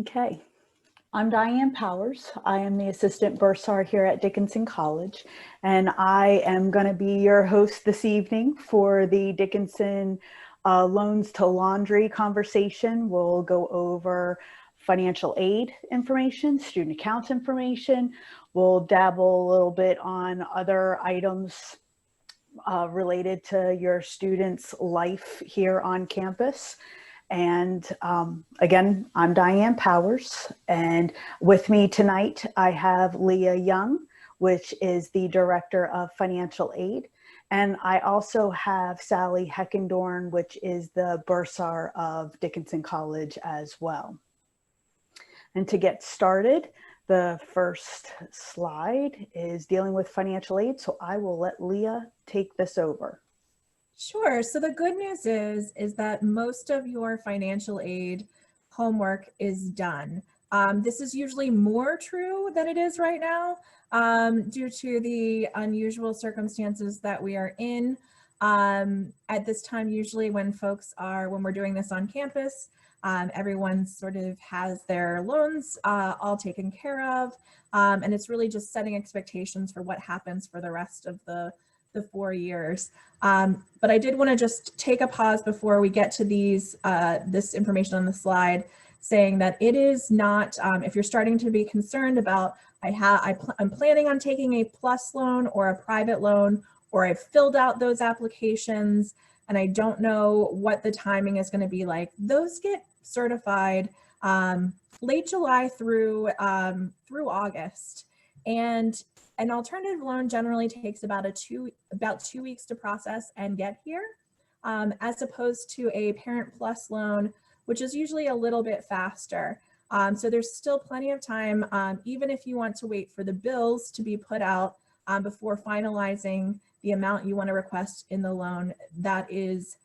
Okay, I'm Diane Powers. I am the Assistant Bursar here at Dickinson College, and I am going to be your host this evening for the Dickinson Loans to Laundry conversation. We'll go over financial aid information, student accounts information. We'll dabble a little bit on other items related to your students' life here on campus. And again, I'm Diane Powers, and with me tonight, I have Leah Young, which is the Director of Financial Aid. And I also have Sally Heckendorn, which is the Bursar of Dickinson College as well. And to get started, the first slide is dealing with financial aid. So I will let Leah take this over. Sure. So the good news is that most of your financial aid homework is done. This is usually more true than it is right now due to the unusual circumstances that we are in. At this time, usually when we're doing this on campus, everyone sort of has their loans all taken care of. And it's really just setting expectations for what happens for the rest of the 4 years. But I did want to just take a pause before we get to this information on the slide, saying that it is not, if you're starting to be concerned about, I'm planning on taking a PLUS loan or a private loan, or I've filled out those applications and I don't know what the timing is going to be like. Those get certified late July through August. And an alternative loan generally takes about 2 weeks to process and get here, as opposed to a Parent Plus loan, which is usually a little bit faster. So there's still plenty of time, even if you want to wait for the bills to be put out before finalizing the amount you want to request in the loan. That is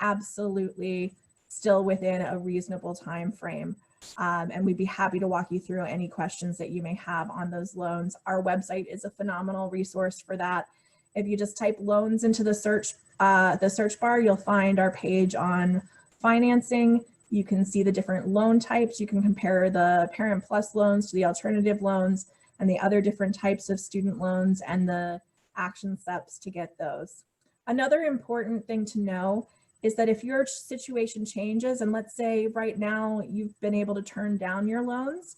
absolutely still within a reasonable time frame. And we'd be happy to walk you through any questions that you may have on those loans. Our website is a phenomenal resource for that. If you just type loans into the search bar, you'll find our page on financing. You can see the different loan types. You can compare the Parent Plus loans to the alternative loans and the other different types of student loans and the action steps to get those. Another important thing to know is that if your situation changes, and let's say right now you've been able to turn down your loans,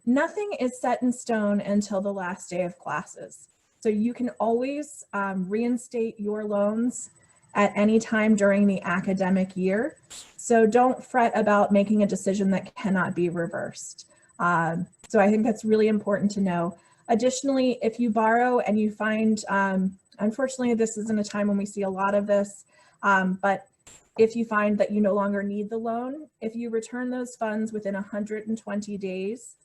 nothing is set in stone until the last day of classes. So you can always reinstate your loans at any time during the academic year. So don't fret about making a decision that cannot be reversed. So I think that's really important to know. Additionally, if you borrow and you find, unfortunately, this isn't a time when we see a lot of this, but if you find that you no longer need the loan, if you return those funds within 120 days,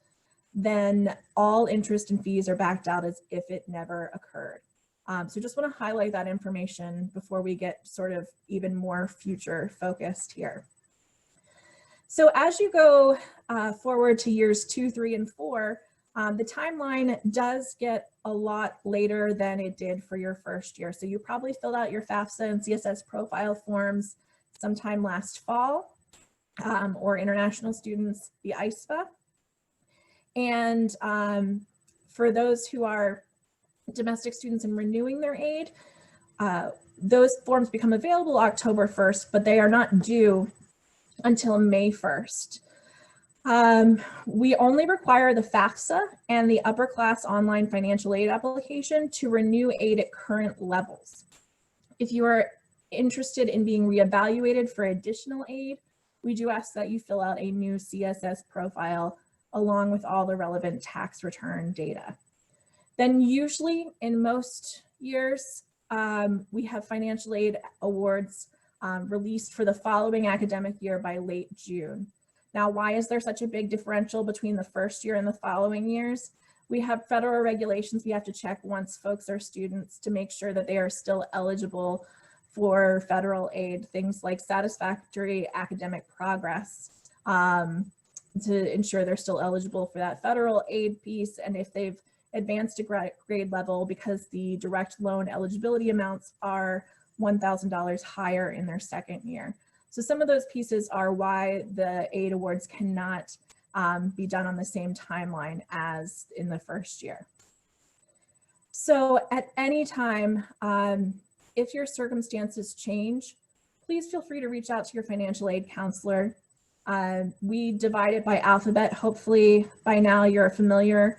then all interest and fees are backed out as if it never occurred. So just want to highlight that information before we get sort of even more future focused here. So as you go forward to years 2, 3, and 4, the timeline does get a lot later than it did for your first year. So you probably filled out your FAFSA and CSS profile forms sometime last fall, or international students, the ISFA. And for those who are domestic students and renewing their aid, those forms become available October 1st, but they are not due until May 1st. We only require the FAFSA and the upper class online financial aid application to renew aid at current levels. If you are interested in being reevaluated for additional aid, we do ask that you fill out a new CSS profile along with all the relevant tax return data. Then usually in most years, we have financial aid awards released for the following academic year by late June. Now, why is there such a big differential between the first year and the following years? We have federal regulations we have to check once folks are students to make sure that they are still eligible for federal aid, things like satisfactory academic progress, to ensure they're still eligible for that federal aid piece, and if they've advanced to grade level, because the direct loan eligibility amounts are $1,000 higher in their second year. So some of those pieces are why the aid awards cannot be done on the same timeline as in the first year. So at any time, if your circumstances change, please feel free to reach out to your financial aid counselor. We divide it by alphabet. Hopefully by now you're familiar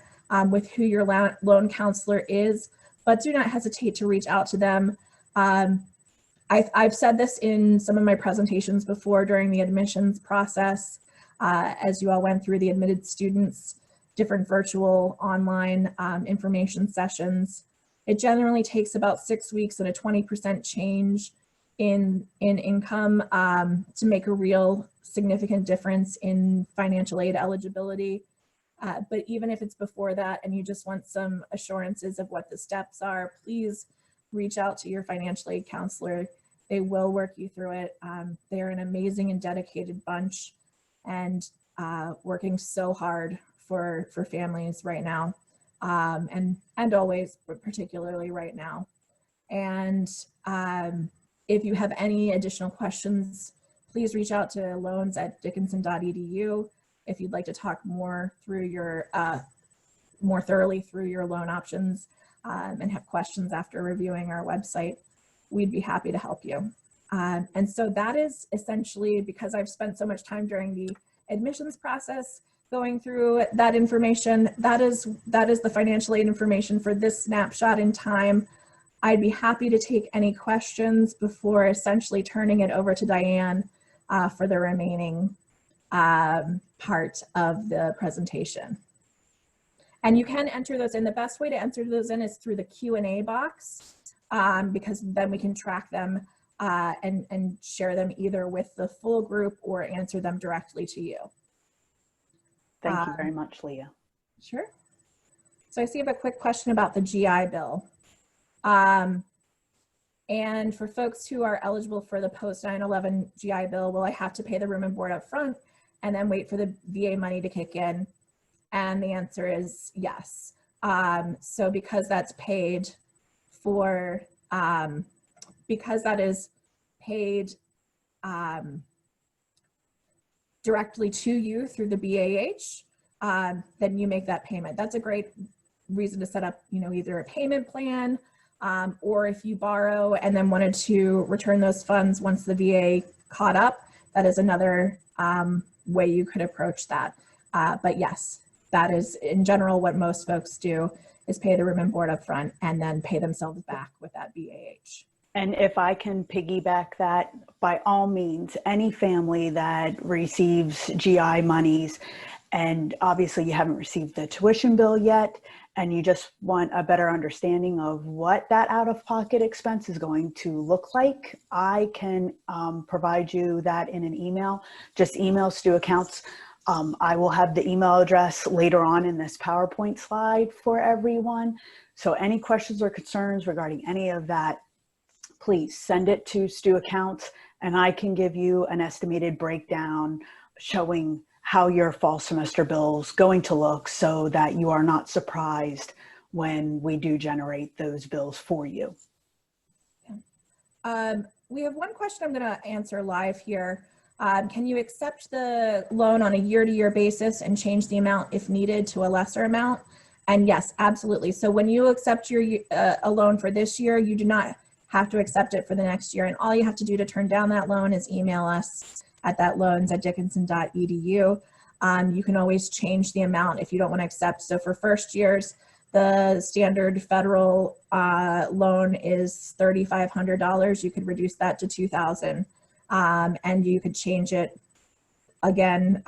with who your loan counselor is, but do not hesitate to reach out to them. I've said this in some of my presentations before during the admissions process, as you all went through the admitted students, different virtual online information sessions. It generally takes about 6 weeks and a 20% change in income to make a real significant difference in financial aid eligibility. But even if it's before that and you just want some assurances of what the steps are, please reach out to your financial aid counselor. They will work you through it. They're an amazing and dedicated bunch and working so hard for families right now, and always, but particularly right now. And if you have any additional questions, please reach out to loans@dickinson.edu if you'd like to talk more through your more thoroughly through your loan options and have questions after reviewing our website. We'd be happy to help you. And so that is essentially, because I've spent so much time during the admissions process going through that information, that is the financial aid information for this snapshot in time. I'd be happy to take any questions before essentially turning it over to Diane for the remaining part of the presentation. And you can enter those in. The best way to enter those in is through the Q&A box, because then we can track them and share them either with the full group or answer them directly to you. Thank you very much, Leah. Sure. So I see you have a quick question about the GI Bill. And for folks who are eligible for the post 9/11 GI Bill, will I have to pay the room and board up front and then wait for the VA money to kick in? And the answer is yes. So because that's paid for, because that is paid directly to you through the BAH, then you make that payment. That's a great reason to set up, either a payment plan, or if you borrow and then wanted to return those funds once the VA caught up, that is another way you could approach that. But yes, that is in general what most folks do, is pay the room and board up front and then pay themselves back with that BAH. And if I can piggyback that, by all means, any family that receives GI monies, and obviously you haven't received the tuition bill yet, and you just want a better understanding of what that out-of-pocket expense is going to look like, I can provide you that in an email. Just email Stu Accounts. I will have the email address later on in this PowerPoint slide for everyone. So any questions or concerns regarding any of that, please send it to Stu Accounts, and I can give you an estimated breakdown showing how your fall semester bill's going to look so that you are not surprised when we do generate those bills for you. We have one question I'm going to answer live here. Can you accept the loan on a year-to-year basis and change the amount if needed to a lesser amount? And yes, absolutely. So when you accept your a loan for this year, you do not have to accept it for the next year. And all you have to do to turn down that loan is email us at loans@dickinson.edu. You can always change the amount if you don't want to accept. So for first years, the standard federal loan is $3,500. You could reduce that to $2,000, and you could change it again.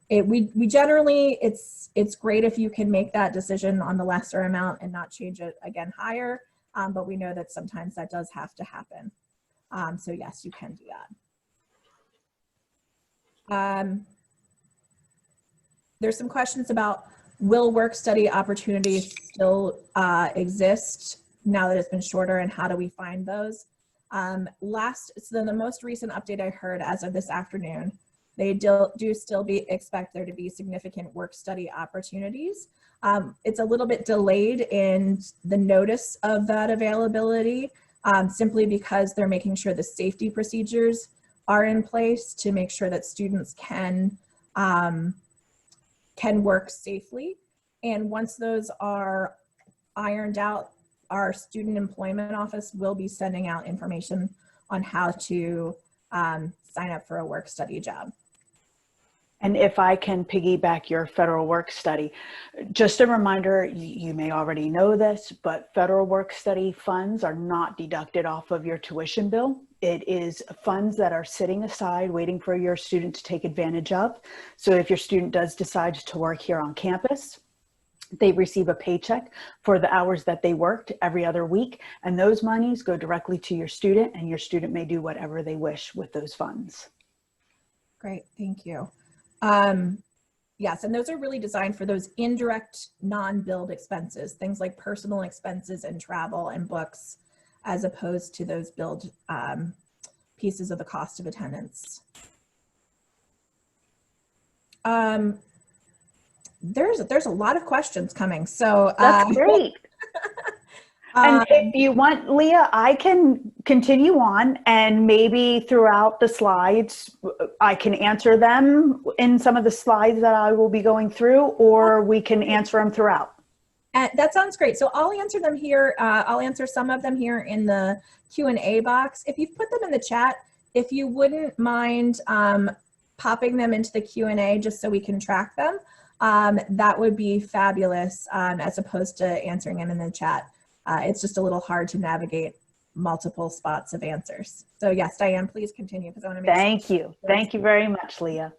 We generally, it's great if you can make that decision on the lesser amount and not change it again higher. But we know that sometimes that does have to happen. So yes, you can do that. There's some questions about, will work-study opportunities still exist now that it's been shorter, and how do we find those? So the most recent update I heard as of this afternoon, they do still expect there to be significant work-study opportunities. It's a little bit delayed in the notice of that availability, simply because they're making sure the safety procedures are in place to make sure that students can can work safely. And once those are ironed out, our student employment office will be sending out information on how to sign up for a work study job. And if I can piggyback your federal work study, just a reminder, you may already know this, but federal work study funds are not deducted off of your tuition bill. It is funds that are sitting aside waiting for your student to take advantage of. So if your student does decide to work here on campus, they receive a paycheck for the hours that they worked every other week, and those monies go directly to your student, and your student may do whatever they wish with those funds. Great, thank you. Yes, and those are really designed for those indirect non-billed expenses, things like personal expenses and travel and books, as opposed to those billed pieces of the cost of attendance. There's a lot of questions coming, so that's great. And if you want, Leah, I can continue on, and maybe throughout the slides, I can answer them in some of the slides that I will be going through, or we can answer them throughout. That sounds great. So I'll answer them here. I'll answer some of them here in the Q&A box. If you've put them in the chat, if you wouldn't mind popping them into the Q&A just so we can track them, that would be fabulous, as opposed to answering them in the chat. It's just a little hard to navigate multiple spots of answers. So yes, Diane, please continue, because I want to make Thank you. Thank you very much, Leah.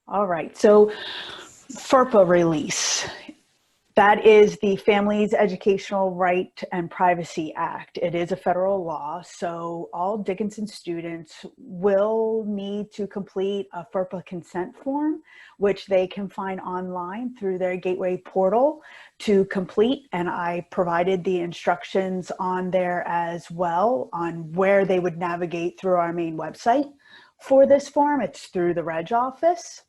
All right, so FERPA release. That is the Families Educational Right and Privacy Act. It is a federal law, so all Dickinson students will need to complete a FERPA consent form, which they can find online through their Gateway portal to complete. And I provided the instructions on there as well on where they would navigate through our main website for this form. It's through the Reg office.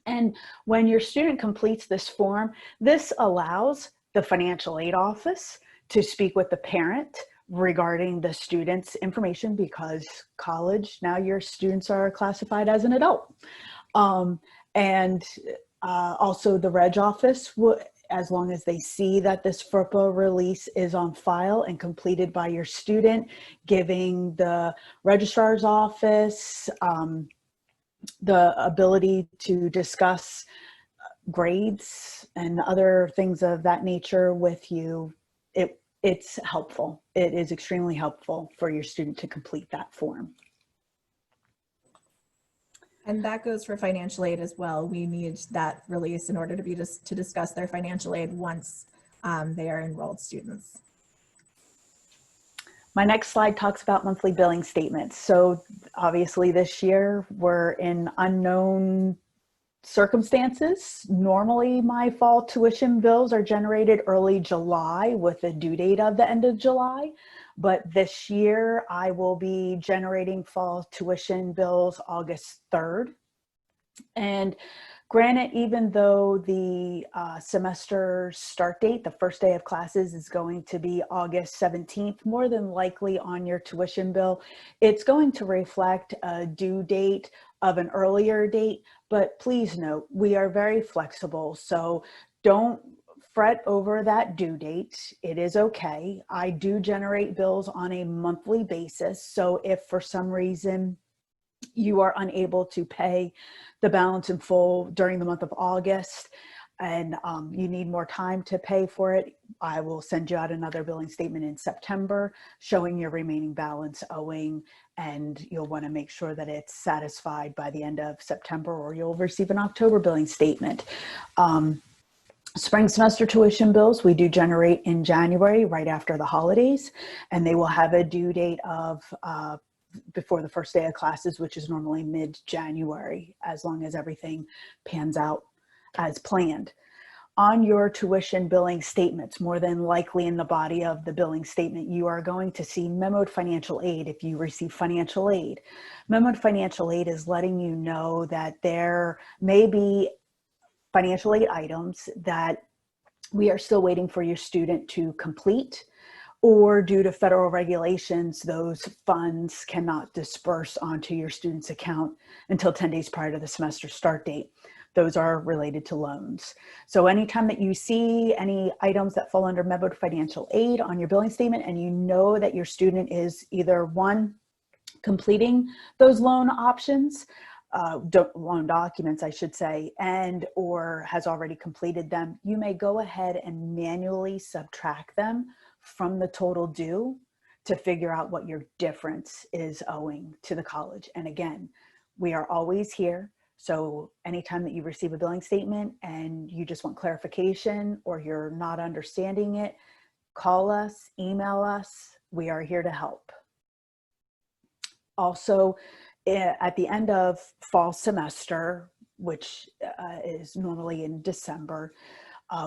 And when your student completes this form, this allows the financial aid office to speak with the parent regarding the student's information, because college, now your students are classified as an adult. Also the Reg office, as long as they see that this FERPA release is on file and completed by your student, giving the registrar's office the ability to discuss grades and other things of that nature with you, it's helpful. It is extremely helpful for your student to complete that form. And that goes for financial aid as well. We need that release in order to discuss their financial aid once they are enrolled students. My next slide talks about monthly billing statements. So obviously this year we're in unknown circumstances. Normally my fall tuition bills are generated early July with a due date of the end of July. But this year I will be generating fall tuition bills August 3rd. And granted, even though the semester start date, the first day of classes, is going to be August 17th, more than likely on your tuition bill, it's going to reflect a due date of an earlier date. But please note, we are very flexible, so don't fret over that due date. It is okay. I do generate bills on a monthly basis, so if for some reason you are unable to pay the balance in full during the month of August and you need more time to pay for it, I will send you out another billing statement in September showing your remaining balance owing, and you'll want to make sure that it's satisfied by the end of September, or you'll receive an October billing statement. Spring semester tuition bills we do generate in January, right after the holidays, and they will have a due date of before the first day of classes, which is normally mid-January, as long as everything pans out as planned. On your tuition billing statements, more than likely in the body of the billing statement, you are going to see memoed financial aid if you receive financial aid. Memoed financial aid is letting you know that there may be financial aid items that we are still waiting for your student to complete, or due to federal regulations, those funds cannot disperse onto your student's account until 10 days prior to the semester start date. Those are related to loans. So anytime that you see any items that fall under memo to financial aid on your billing statement, and you know that your student is either one, completing those loan options, loan documents, I should say, and or has already completed them, you may go ahead and manually subtract them from the total due to figure out what your difference is owing to the college. And again, we are always here. So anytime that you receive a billing statement and you just want clarification or you're not understanding it, call us, email us. We are here to help. Also, at the end of fall semester, which is normally in December,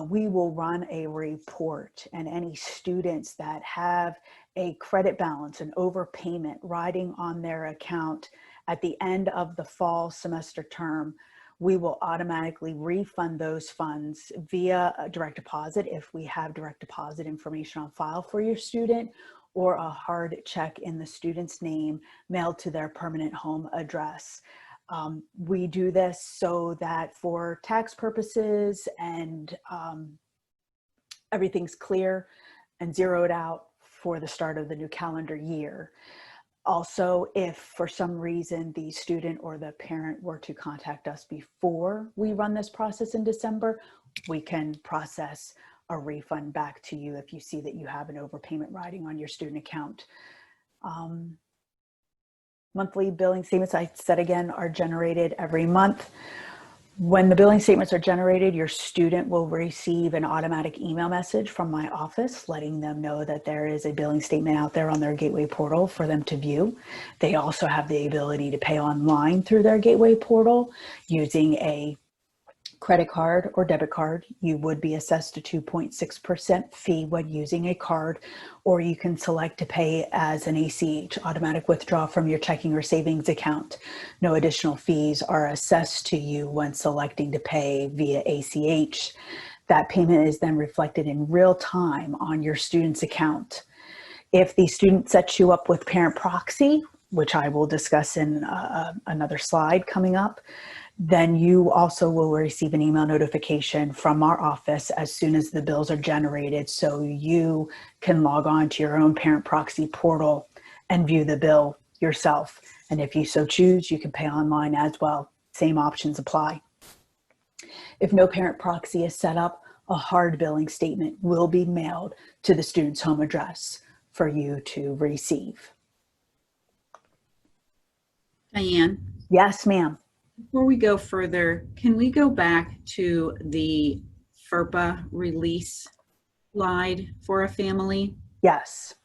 we will run a report, and any students that have a credit balance, an overpayment riding on their account at the end of the fall semester term, we will automatically refund those funds via a direct deposit if we have direct deposit information on file for your student, or a hard check in the student's name mailed to their permanent home address. We do this so that for tax purposes and everything's clear and zeroed out for the start of the new calendar year. Also, if for some reason the student or the parent were to contact us before we run this process in December, we can process a refund back to you if you see that you have an overpayment riding on your student account. Monthly billing statements, I said again, are generated every month. When the billing statements are generated, your student will receive an automatic email message from my office letting them know that there is a billing statement out there on their Gateway portal for them to view. They also have the ability to pay online through their Gateway portal using a credit card or debit card. You would be assessed a 2.6% fee when using a card, or you can select to pay as an ACH, automatic withdrawal from your checking or savings account. No additional fees are assessed to you when selecting to pay via ACH. That payment is then reflected in real time on your student's account. If the student sets you up with parent proxy, which I will discuss in another slide coming up, then you also will receive an email notification from our office as soon as the bills are generated, so you can log on to your own parent proxy portal and view the bill yourself. And if you so choose, you can pay online as well. Same options apply. If no parent proxy is set up, a hard billing statement will be mailed to the student's home address for you to receive. Diane? Yes, ma'am. Before we go further, can we go back to the FERPA release slide for a family? Yes.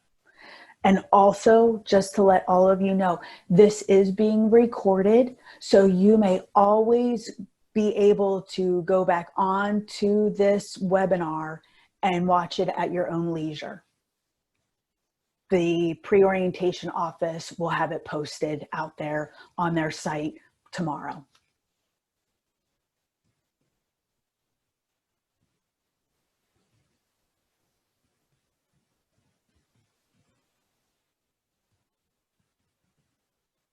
And also, just to let all of you know, this is being recorded, so you may always be able to go back on to this webinar and watch it at your own leisure. The pre-orientation office will have it posted out there on their site tomorrow.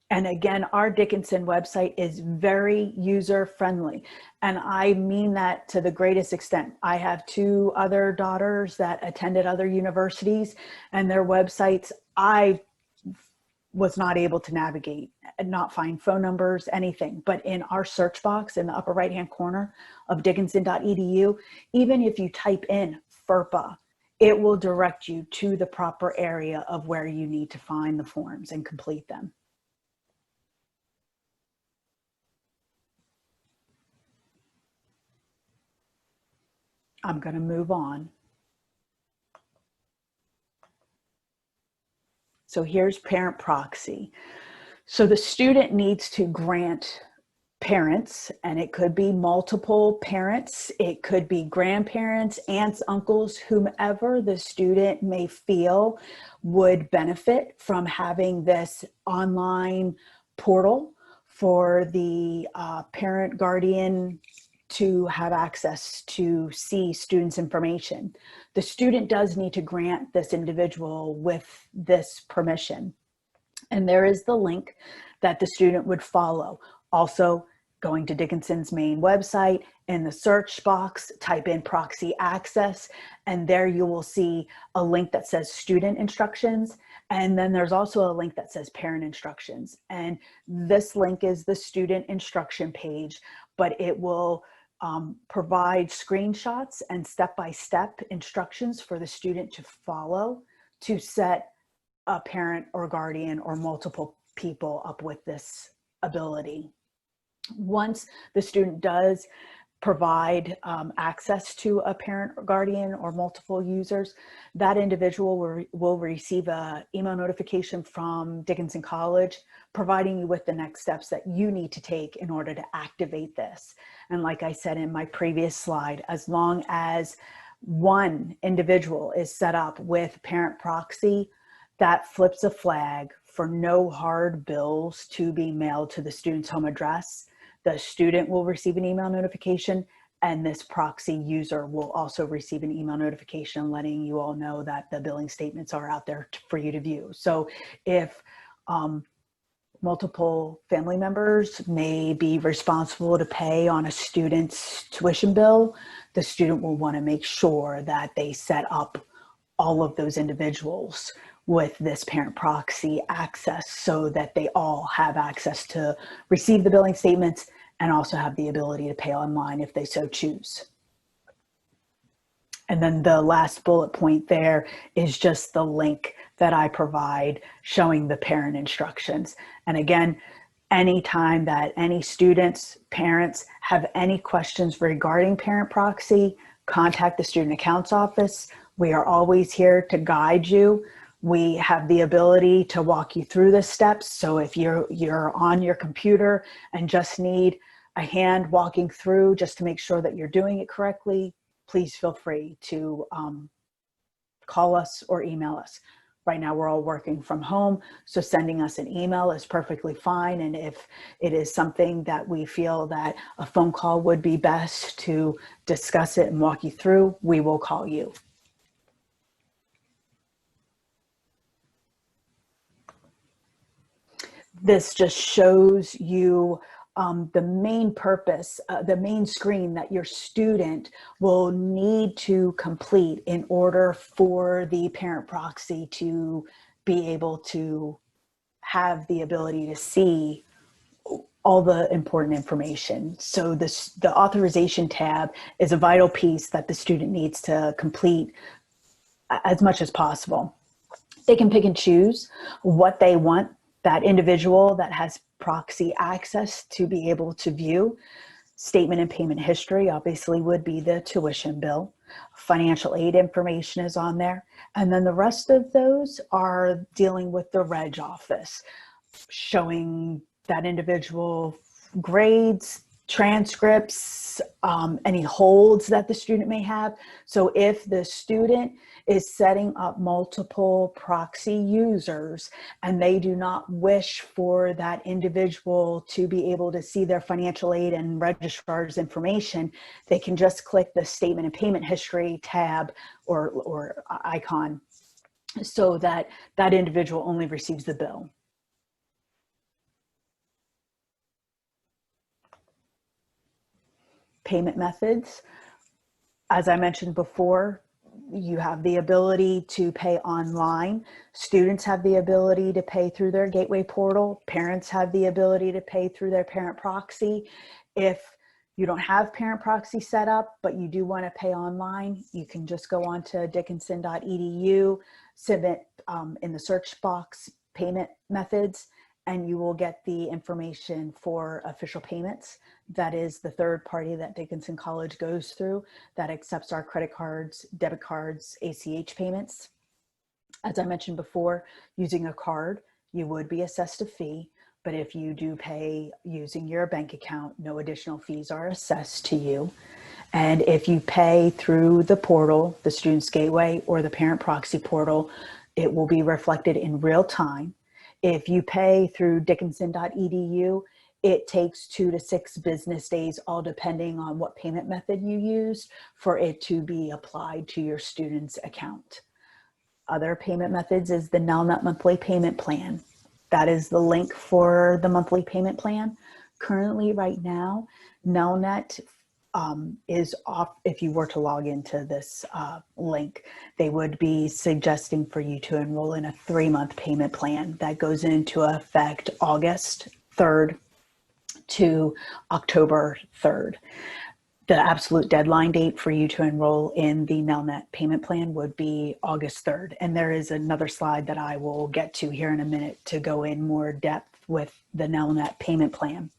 And again, our Dickinson website is very user-friendly. And I mean that to the greatest extent. I have two other daughters that attended other universities, and their websites, I was not able to navigate and not find phone numbers, anything. But in our search box in the upper right-hand corner of dickinson.edu, even if you type in FERPA, it will direct you to the proper area of where you need to find the forms and complete them. I'm going to move on. So here's parent proxy. So the student needs to grant parents, and it could be multiple parents, it could be grandparents, aunts, uncles, whomever the student may feel would benefit from having this online portal for the parent guardian to have access to see students' information. The student does need to grant this individual with this permission. And there is the link that the student would follow. Also, going to Dickinson's main website. In the search box, type in Proxy Access, and there you will see a link that says Student Instructions. And then there's also a link that says Parent Instructions. And this link is the student instruction page, but it will provide screenshots and step-by-step instructions for the student to follow to set a parent or guardian or multiple people up with this ability. Once the student does provide access to a parent or guardian or multiple users, that individual will receive an email notification from Dickinson College, providing you with the next steps that you need to take in order to activate this. And like I said in my previous slide, as long as one individual is set up with parent proxy, that flips a flag for no hard bills to be mailed to the student's home address. The student will receive an email notification, and this proxy user will also receive an email notification letting you all know that the billing statements are out there for you to view. So if multiple family members may be responsible to pay on a student's tuition bill, the student will want to make sure that they set up all of those individuals with this parent proxy access so that they all have access to receive the billing statements and also have the ability to pay online if they so choose. And then the last bullet point there is just the link that I provide showing the parent instructions. And again, anytime that any students, parents have any questions regarding parent proxy, contact the Student Accounts Office. We are always here to guide you. We have the ability to walk you through the steps. So if you're on your computer and just need a hand walking through just to make sure that you're doing it correctly, please feel free to call us or email us. Right now we're all working from home, so sending us an email is perfectly fine. And if it is something that we feel that a phone call would be best to discuss it and walk you through, we will call you. This just shows you the main purpose, the main screen that your student will need to complete in order for the parent proxy to be able to have the ability to see all the important information. So the authorization tab is a vital piece that the student needs to complete as much as possible. They can pick and choose what they want that individual that has proxy access to be able to view. Statement and payment history obviously would be the tuition bill. Financial aid information is on there. And then the rest of those are dealing with the Reg office, showing that individual grades, transcripts, any holds that the student may have. So if the student is setting up multiple proxy users and they do not wish for that individual to be able to see their financial aid and registrar's information, they can just click the statement and payment history tab or icon so that that individual only receives the bill. Payment methods. As I mentioned before, you have the ability to pay online. Students have the ability to pay through their gateway portal. Parents have the ability to pay through their parent proxy. If you don't have parent proxy set up, but you do want to pay online, you can just go on to dickinson.edu, submit in the search box payment methods, and you will get the information for official payments. That is the third party that Dickinson College goes through that accepts our credit cards, debit cards, ACH payments. As I mentioned before, using a card, you would be assessed a fee, but if you do pay using your bank account, no additional fees are assessed to you. And if you pay through the portal, the Students Gateway or the Parent Proxy portal, it will be reflected in real time. If you pay through dickinson.edu, it takes 2 to 6 business days, all depending on what payment method you use, for it to be applied to your student's account. Other payment methods is the Nelnet monthly payment plan. That is the link for the monthly payment plan. Currently, right now, Nelnet is off. If you were to log into this link, they would be suggesting for you to enroll in a 3-month payment plan that goes into effect August 3rd to October 3rd. The absolute deadline date for you to enroll in the Nelnet payment plan would be August 3rd. And there is another slide that I will get to here in a minute to go in more depth with the Nelnet payment plan.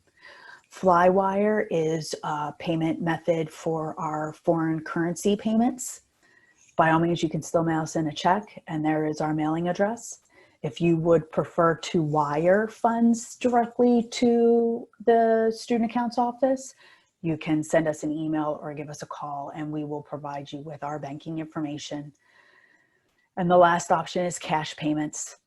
Flywire is a payment method for our foreign currency payments. By all means, you can still mail us in a check, and there is our mailing address. If you would prefer to wire funds directly to the student accounts office, you can send us an email or give us a call, and we will provide you with our banking information. And the last option is cash payments.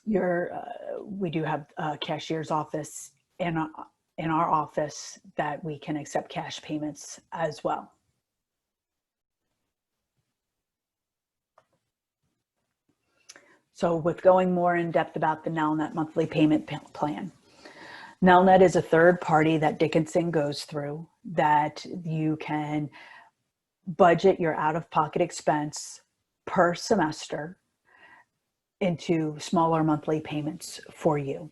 We do have a cashier's office in our office that we can accept cash payments as well. So with going more in depth about the Nelnet monthly payment plan, Nelnet is a third party that Dickinson goes through that you can budget your out-of-pocket expense per semester into smaller monthly payments for you.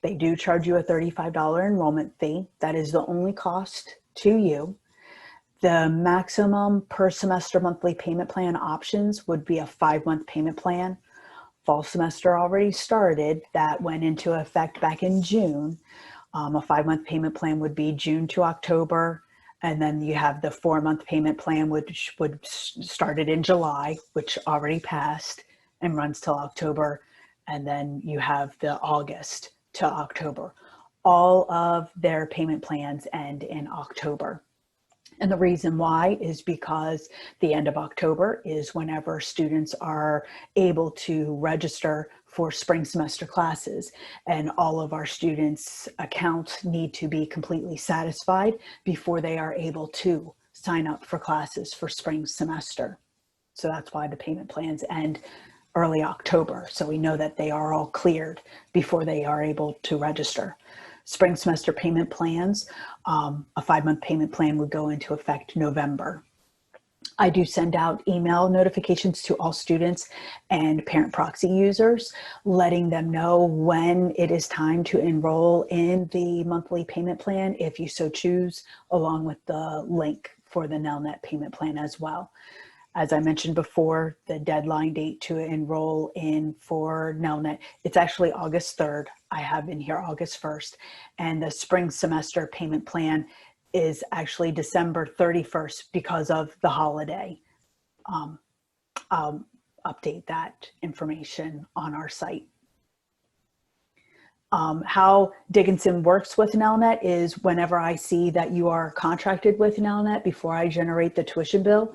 They do charge you a $35 enrollment fee. That is the only cost to you. The maximum per semester monthly payment plan options would be a 5-month payment plan. Fall semester already started. That went into effect back in June. A 5-month payment plan would be June to October. And then you have the 4-month payment plan, which would started in July, which already passed and runs till October. And then you have the August to October. All of their payment plans end in October. And the reason why is because the end of October is whenever students are able to register for spring semester classes, and all of our students' accounts need to be completely satisfied before they are able to sign up for classes for spring semester. So that's why the payment plans end early October. So we know that they are all cleared before they are able to register. Spring semester payment plans, a 5-month payment plan would go into effect November. I do send out email notifications to all students and parent proxy users, letting them know when it is time to enroll in the monthly payment plan, if you so choose, along with the link for the Nelnet payment plan as well. As I mentioned before, the deadline date to enroll in for Nelnet, it's actually August 3rd. I have in here August 1st. And the spring semester payment plan is actually December 31st because of the holiday. I'll update that information on our site. How Dickinson works with Nelnet is whenever I see that you are contracted with Nelnet, before I generate the tuition bill,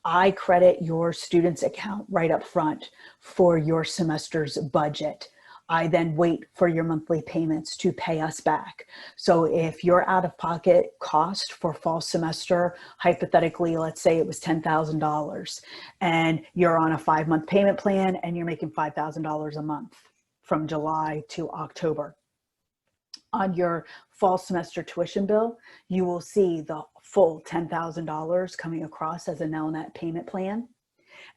I credit your student's account right up front for your semester's budget. I then wait for your monthly payments to pay us back. So if your out-of-pocket cost for fall semester, hypothetically, let's say it was $10,000, and you're on a 5-month payment plan and you're making $5,000 a month from July to October. On your fall semester tuition bill, you will see the full $10,000 coming across as a Nelnet payment plan.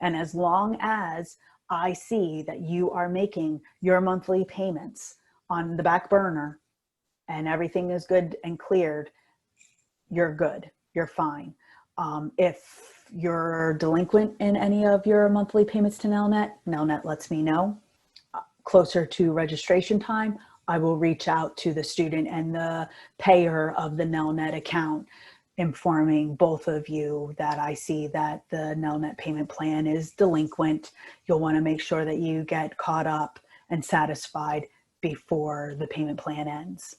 And as long as I see that you are making your monthly payments on the back burner and everything is good and cleared, you're good, you're fine. If you're delinquent in any of your monthly payments to Nelnet, Nelnet lets me know. Closer to registration time, I will reach out to the student and the payer of the Nelnet account, informing both of you that I see that the Nelnet payment plan is delinquent. You'll want to make sure that you get caught up and satisfied before the payment plan ends.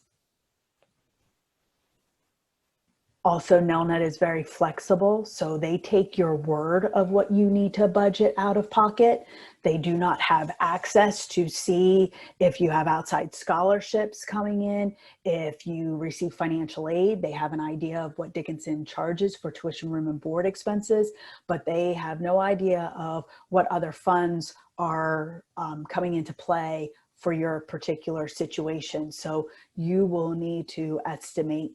Also, Nelnet is very flexible, so they take your word of what you need to budget out of pocket. They do not have access to see if you have outside scholarships coming in, if you receive financial aid. They have an idea of what Dickinson charges for tuition, room, and board expenses, but they have no idea of what other funds are coming into play for your particular situation. So you will need to estimate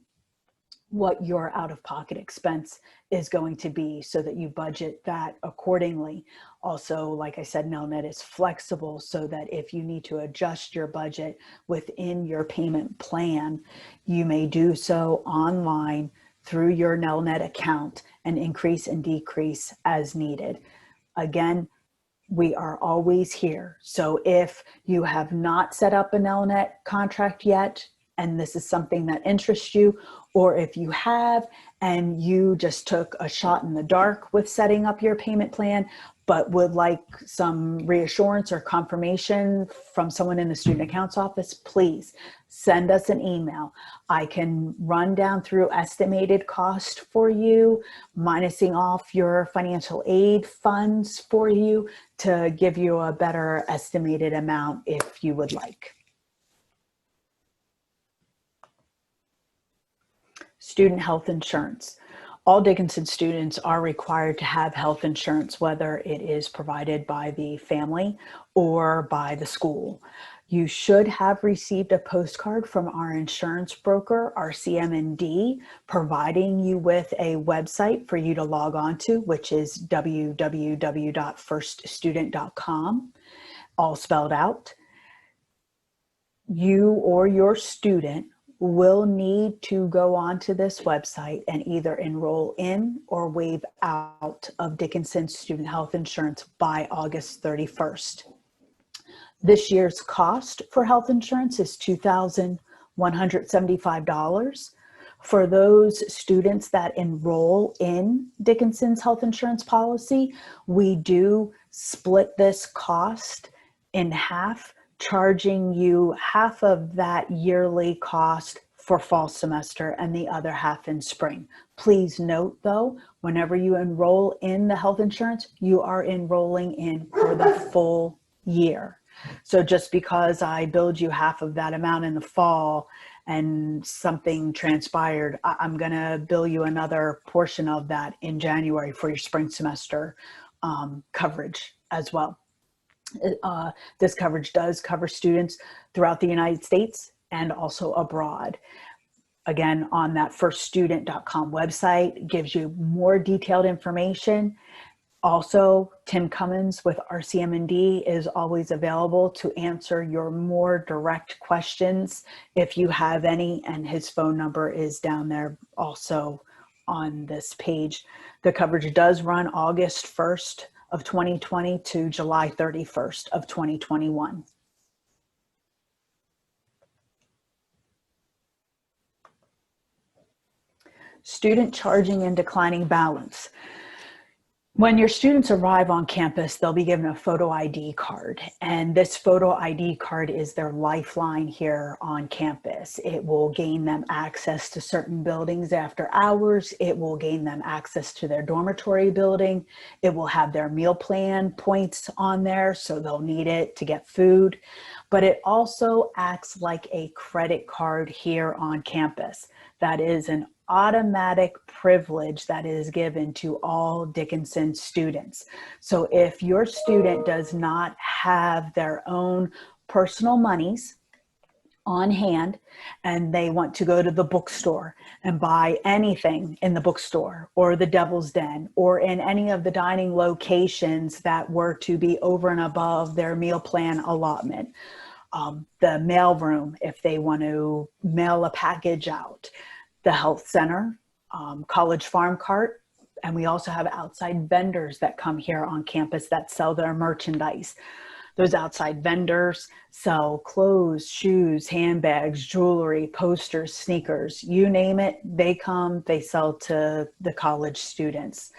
what your out-of-pocket expense is going to be so that you budget that accordingly. Also, like I said, Nelnet is flexible so that if you need to adjust your budget within your payment plan, you may do so online through your Nelnet account and increase and decrease as needed. Again, we are always here. So if you have not set up a Nelnet contract yet, and this is something that interests you, or if you have and you just took a shot in the dark with setting up your payment plan, but would like some reassurance or confirmation from someone in the student accounts office, please send us an email. I can run down through estimated cost for you, minusing off your financial aid funds for you to give you a better estimated amount if you would like. Student health insurance. All Dickinson students are required to have health insurance, whether it is provided by the family or by the school. You should have received a postcard from our insurance broker, our CM&D, providing you with a website for you to log on to, which is www.firststudent.com, all spelled out. You or your student will need to go onto this website and either enroll in or waive out of Dickinson student health insurance by August 31st. This year's cost for health insurance is $2,175. For those students that enroll in Dickinson's health insurance policy, we do split this cost in half, charging you half of that yearly cost for fall semester and the other half in spring. Please note though, whenever you enroll in the health insurance, you are enrolling in for the full year. So just because I billed you half of that amount in the fall and something transpired, I'm gonna bill you another portion of that in January for your spring semester coverage as well. This coverage does cover students throughout the United States and also abroad. Again, on that firststudent.com website gives you more detailed information. Also, Tim Cummins with RCM&D is always available to answer your more direct questions if you have any, and his phone number is down there also on this page. The coverage does run August 1st of 2020 to July 31st of 2021. Student charging and declining balance. When your students arrive on campus, they'll be given a photo ID card, and this photo ID card is their lifeline here on campus. It will gain them access to certain buildings after hours. It will gain them access to their dormitory building. It will have their meal plan points on there, so they'll need it to get food. But it also acts like a credit card here on campus. That is an automatic privilege that is given to all Dickinson students. So if your student does not have their own personal monies on hand and they want to go to the bookstore and buy anything in the bookstore or the Devil's Den or in any of the dining locations that were to be over and above their meal plan allotment, the mailroom if they want to mail a package out, the health center, College Farm Cart, and we also have outside vendors that come here on campus that sell their merchandise. Those outside vendors sell clothes, shoes, handbags, jewelry, posters, sneakers, you name it, they come, they sell to the college students.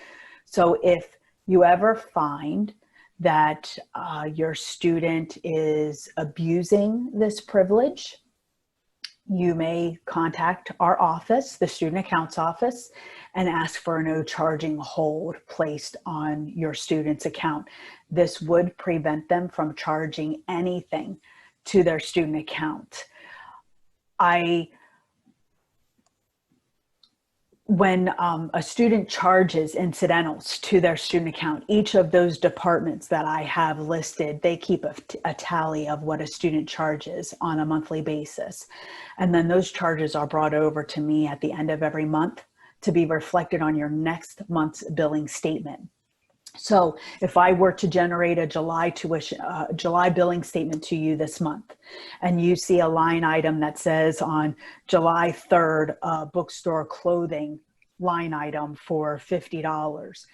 So if you ever find that your student is abusing this privilege, you may contact our office, the Student Accounts Office, and ask for a no charging hold placed on your student's account. This would prevent them from charging anything to their student account. I when a student charges incidentals to their student account, each of those departments that I have listed, they keep a tally of what a student charges on a monthly basis. And then those charges are brought over to me at the end of every month to be reflected on your next month's billing statement. So if I were to generate a July July billing statement to you this month, and you see a line item that says on July 3rd, bookstore clothing line item for $50,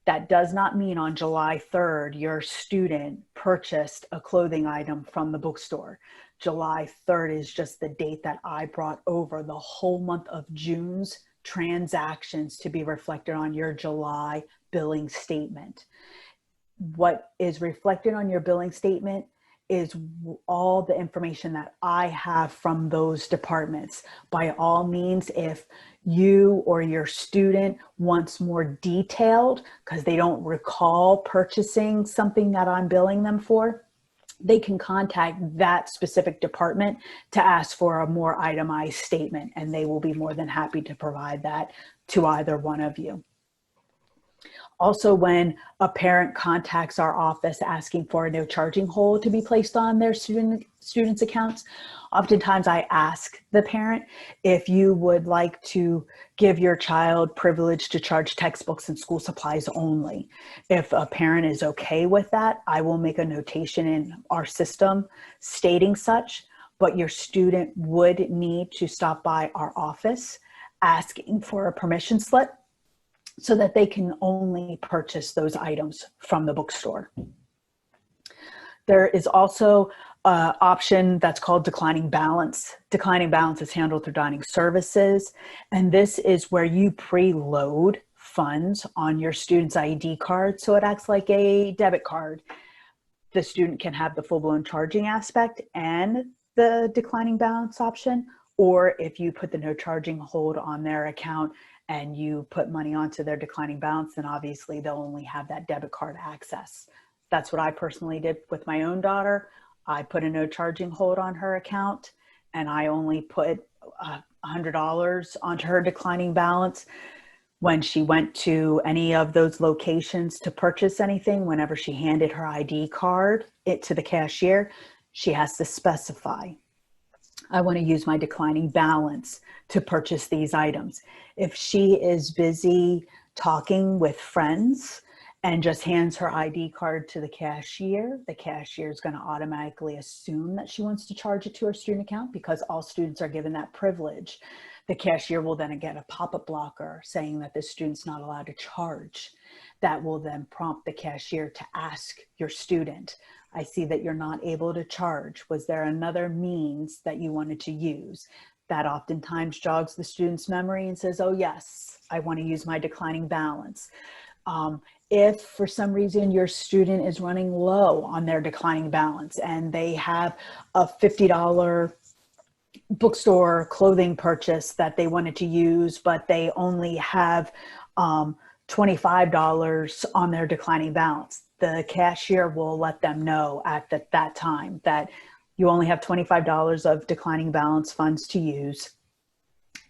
that does not mean on July 3rd, your student purchased a clothing item from the bookstore. July 3rd is just the date that I brought over the whole month of June's transactions to be reflected on your July billing statement. What is reflected on your billing statement is all the information that I have from those departments. By all means, if you or your student wants more detailed because they don't recall purchasing something that I'm billing them for, they can contact that specific department to ask for a more itemized statement, and they will be more than happy to provide that to either one of you. Also, when a parent contacts our office asking for a no charging hold to be placed on their students' accounts, oftentimes I ask the parent if you would like to give your child privilege to charge textbooks and school supplies only. If a parent is okay with that, I will make a notation in our system stating such, but your student would need to stop by our office asking for a permission slip so that they can only purchase those items from the bookstore. There is also an option that's called declining balance. Declining balance is handled through dining services, and this is where you preload funds on your student's ID card, so it acts like a debit card. The student can have the full-blown charging aspect and the declining balance option, or if you put the no charging hold on their account and you put money onto their declining balance, then obviously they'll only have that debit card access. That's what I personally did with my own daughter. I put a no charging hold on her account, and I only put $100 onto her declining balance. When she went to any of those locations to purchase anything, whenever she handed her ID card to the cashier, she has to specify, I want to use my declining balance to purchase these items. If she is busy talking with friends and just hands her ID card to the cashier is going to automatically assume that she wants to charge it to her student account because all students are given that privilege. The cashier will then get a pop-up blocker saying that the student's not allowed to charge. That will then prompt the cashier to ask your student, I see that you're not able to charge. Was there another means that you wanted to use? That oftentimes jogs the student's memory and says, oh yes, I want to use my declining balance. If for some reason your student is running low on their declining balance and they have a $50 bookstore clothing purchase that they wanted to use, but they only have $25 on their declining balance, the cashier will let them know at that time that you only have $25 of declining balance funds to use.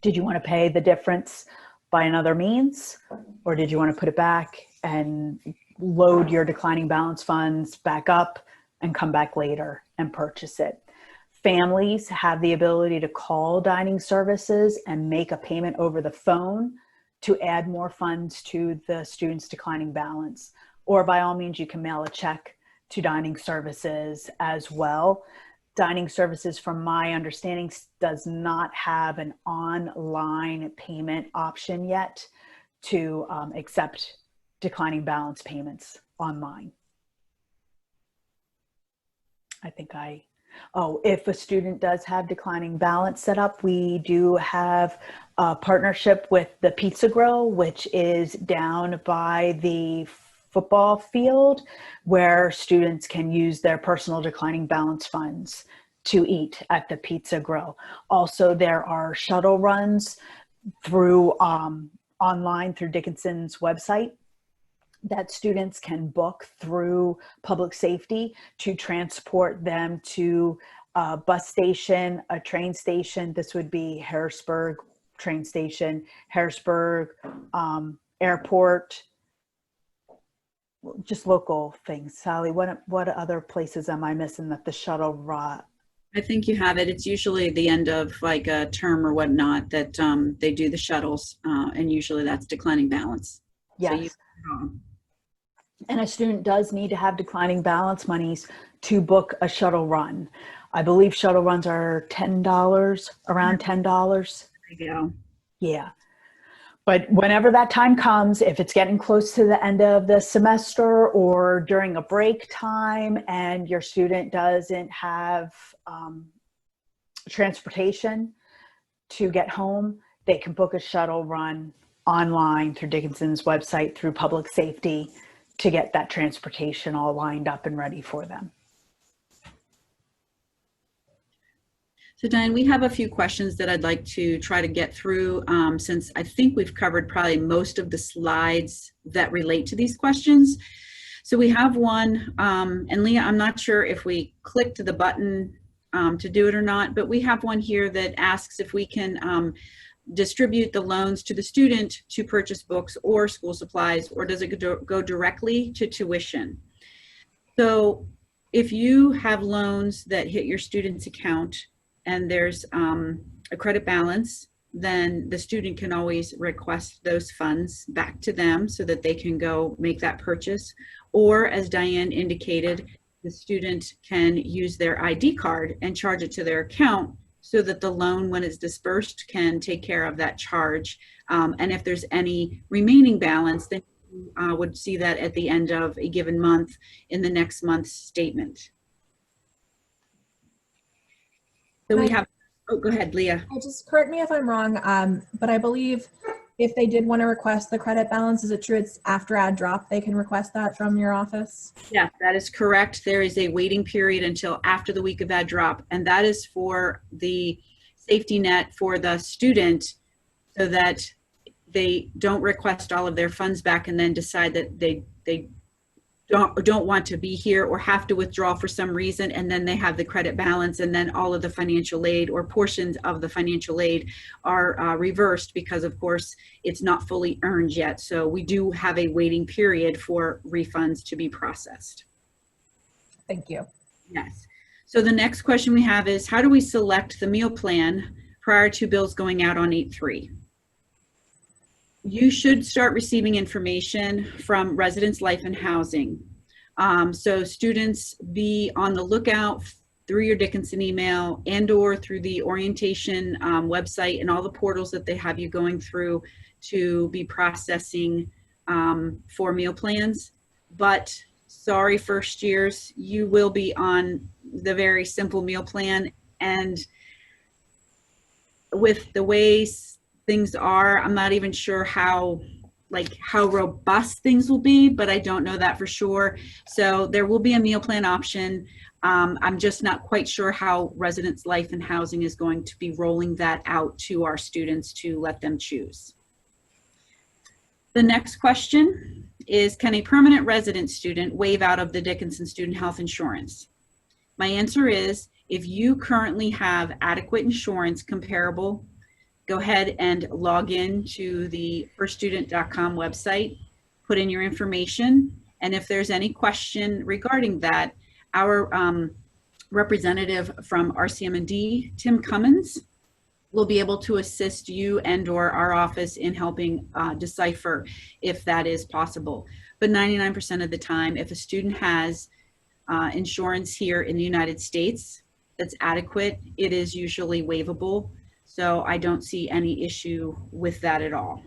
Did you want to pay the difference by another means, or did you want to put it back and load your declining balance funds back up and come back later and purchase it? Families have the ability to call dining services and make a payment over the phone to add more funds to the student's declining balance. Or by all means, you can mail a check to dining services as well. Dining services, from my understanding, does not have an online payment option yet to accept declining balance payments online. If a student does have declining balance set up, we do have a partnership with the Pizza Grill, which is down by the football field, where students can use their personal declining balance funds to eat at the Pizza Grill. Also, there are shuttle runs through online through Dickinson's website that students can book through public safety to transport them to a bus station, a train station. This would be Harrisburg train station, Harrisburg, airport, just local things. Sally, what other places am I missing that the shuttle run? I think you have it. It's usually at the end of like a term or whatnot that they do the shuttles, and usually that's declining balance. Yes. And a student does need to have declining balance monies to book a shuttle run. I believe shuttle runs are $10, around $10. There you go. Yeah. But whenever that time comes, if it's getting close to the end of the semester or during a break time and your student doesn't have transportation to get home, they can book a shuttle run online through Dickinson's website through public safety to get that transportation all lined up and ready for them. So Diane, we have a few questions that I'd like to try to get through since I think we've covered probably most of the slides that relate to these questions. So we have one, and Leah, I'm not sure if we clicked the button to do it or not, but we have one here that asks if we can distribute the loans to the student to purchase books or school supplies, or does it go directly to tuition? So if you have loans that hit your student's account and there's a credit balance, then the student can always request those funds back to them so that they can go make that purchase. Or as Diane indicated, the student can use their ID card and charge it to their account so that the loan, when it's dispersed, can take care of that charge. And if there's any remaining balance, then you would see that at the end of a given month in the next month's statement. So we have, oh, go ahead, Leah. Just correct me if I'm wrong, but I believe if they did want to request the credit balance, is it true it's after ad drop they can request that from your office? Yeah, that is correct. There is a waiting period until after the week of ad drop, and that is for the safety net for the student so that they don't request all of their funds back and then decide that they don't want to be here or have to withdraw for some reason, and then they have the credit balance, and then all of the financial aid or portions of the financial aid are reversed because, of course, it's not fully earned yet. So we do have a waiting period for refunds to be processed. Thank you. Yes. So the next question we have is, how do we select the meal plan prior to bills going out on 8/3? You should start receiving information from Residence Life and Housing. So students, be on the lookout through your Dickinson email and or through the orientation website and all the portals that they have you going through to be processing for meal plans. But sorry, first years, you will be on the very simple meal plan. And with the ways things are, I'm not even sure how robust things will be, but I don't know that for sure. So there will be a meal plan option. I'm just not quite sure how Residence Life and Housing is going to be rolling that out to our students to let them choose. The next question is, can a permanent resident student waive out of the Dickinson Student Health Insurance? My answer is, if you currently have adequate insurance comparable, go ahead and log in to the firststudent.com website, put in your information, and if there's any question regarding that, our representative from RCM&D, Tim Cummins, will be able to assist you and or our office in helping decipher if that is possible. But 99% of the time, if a student has insurance here in the United States that's adequate, it is usually waivable. So I don't see any issue with that at all.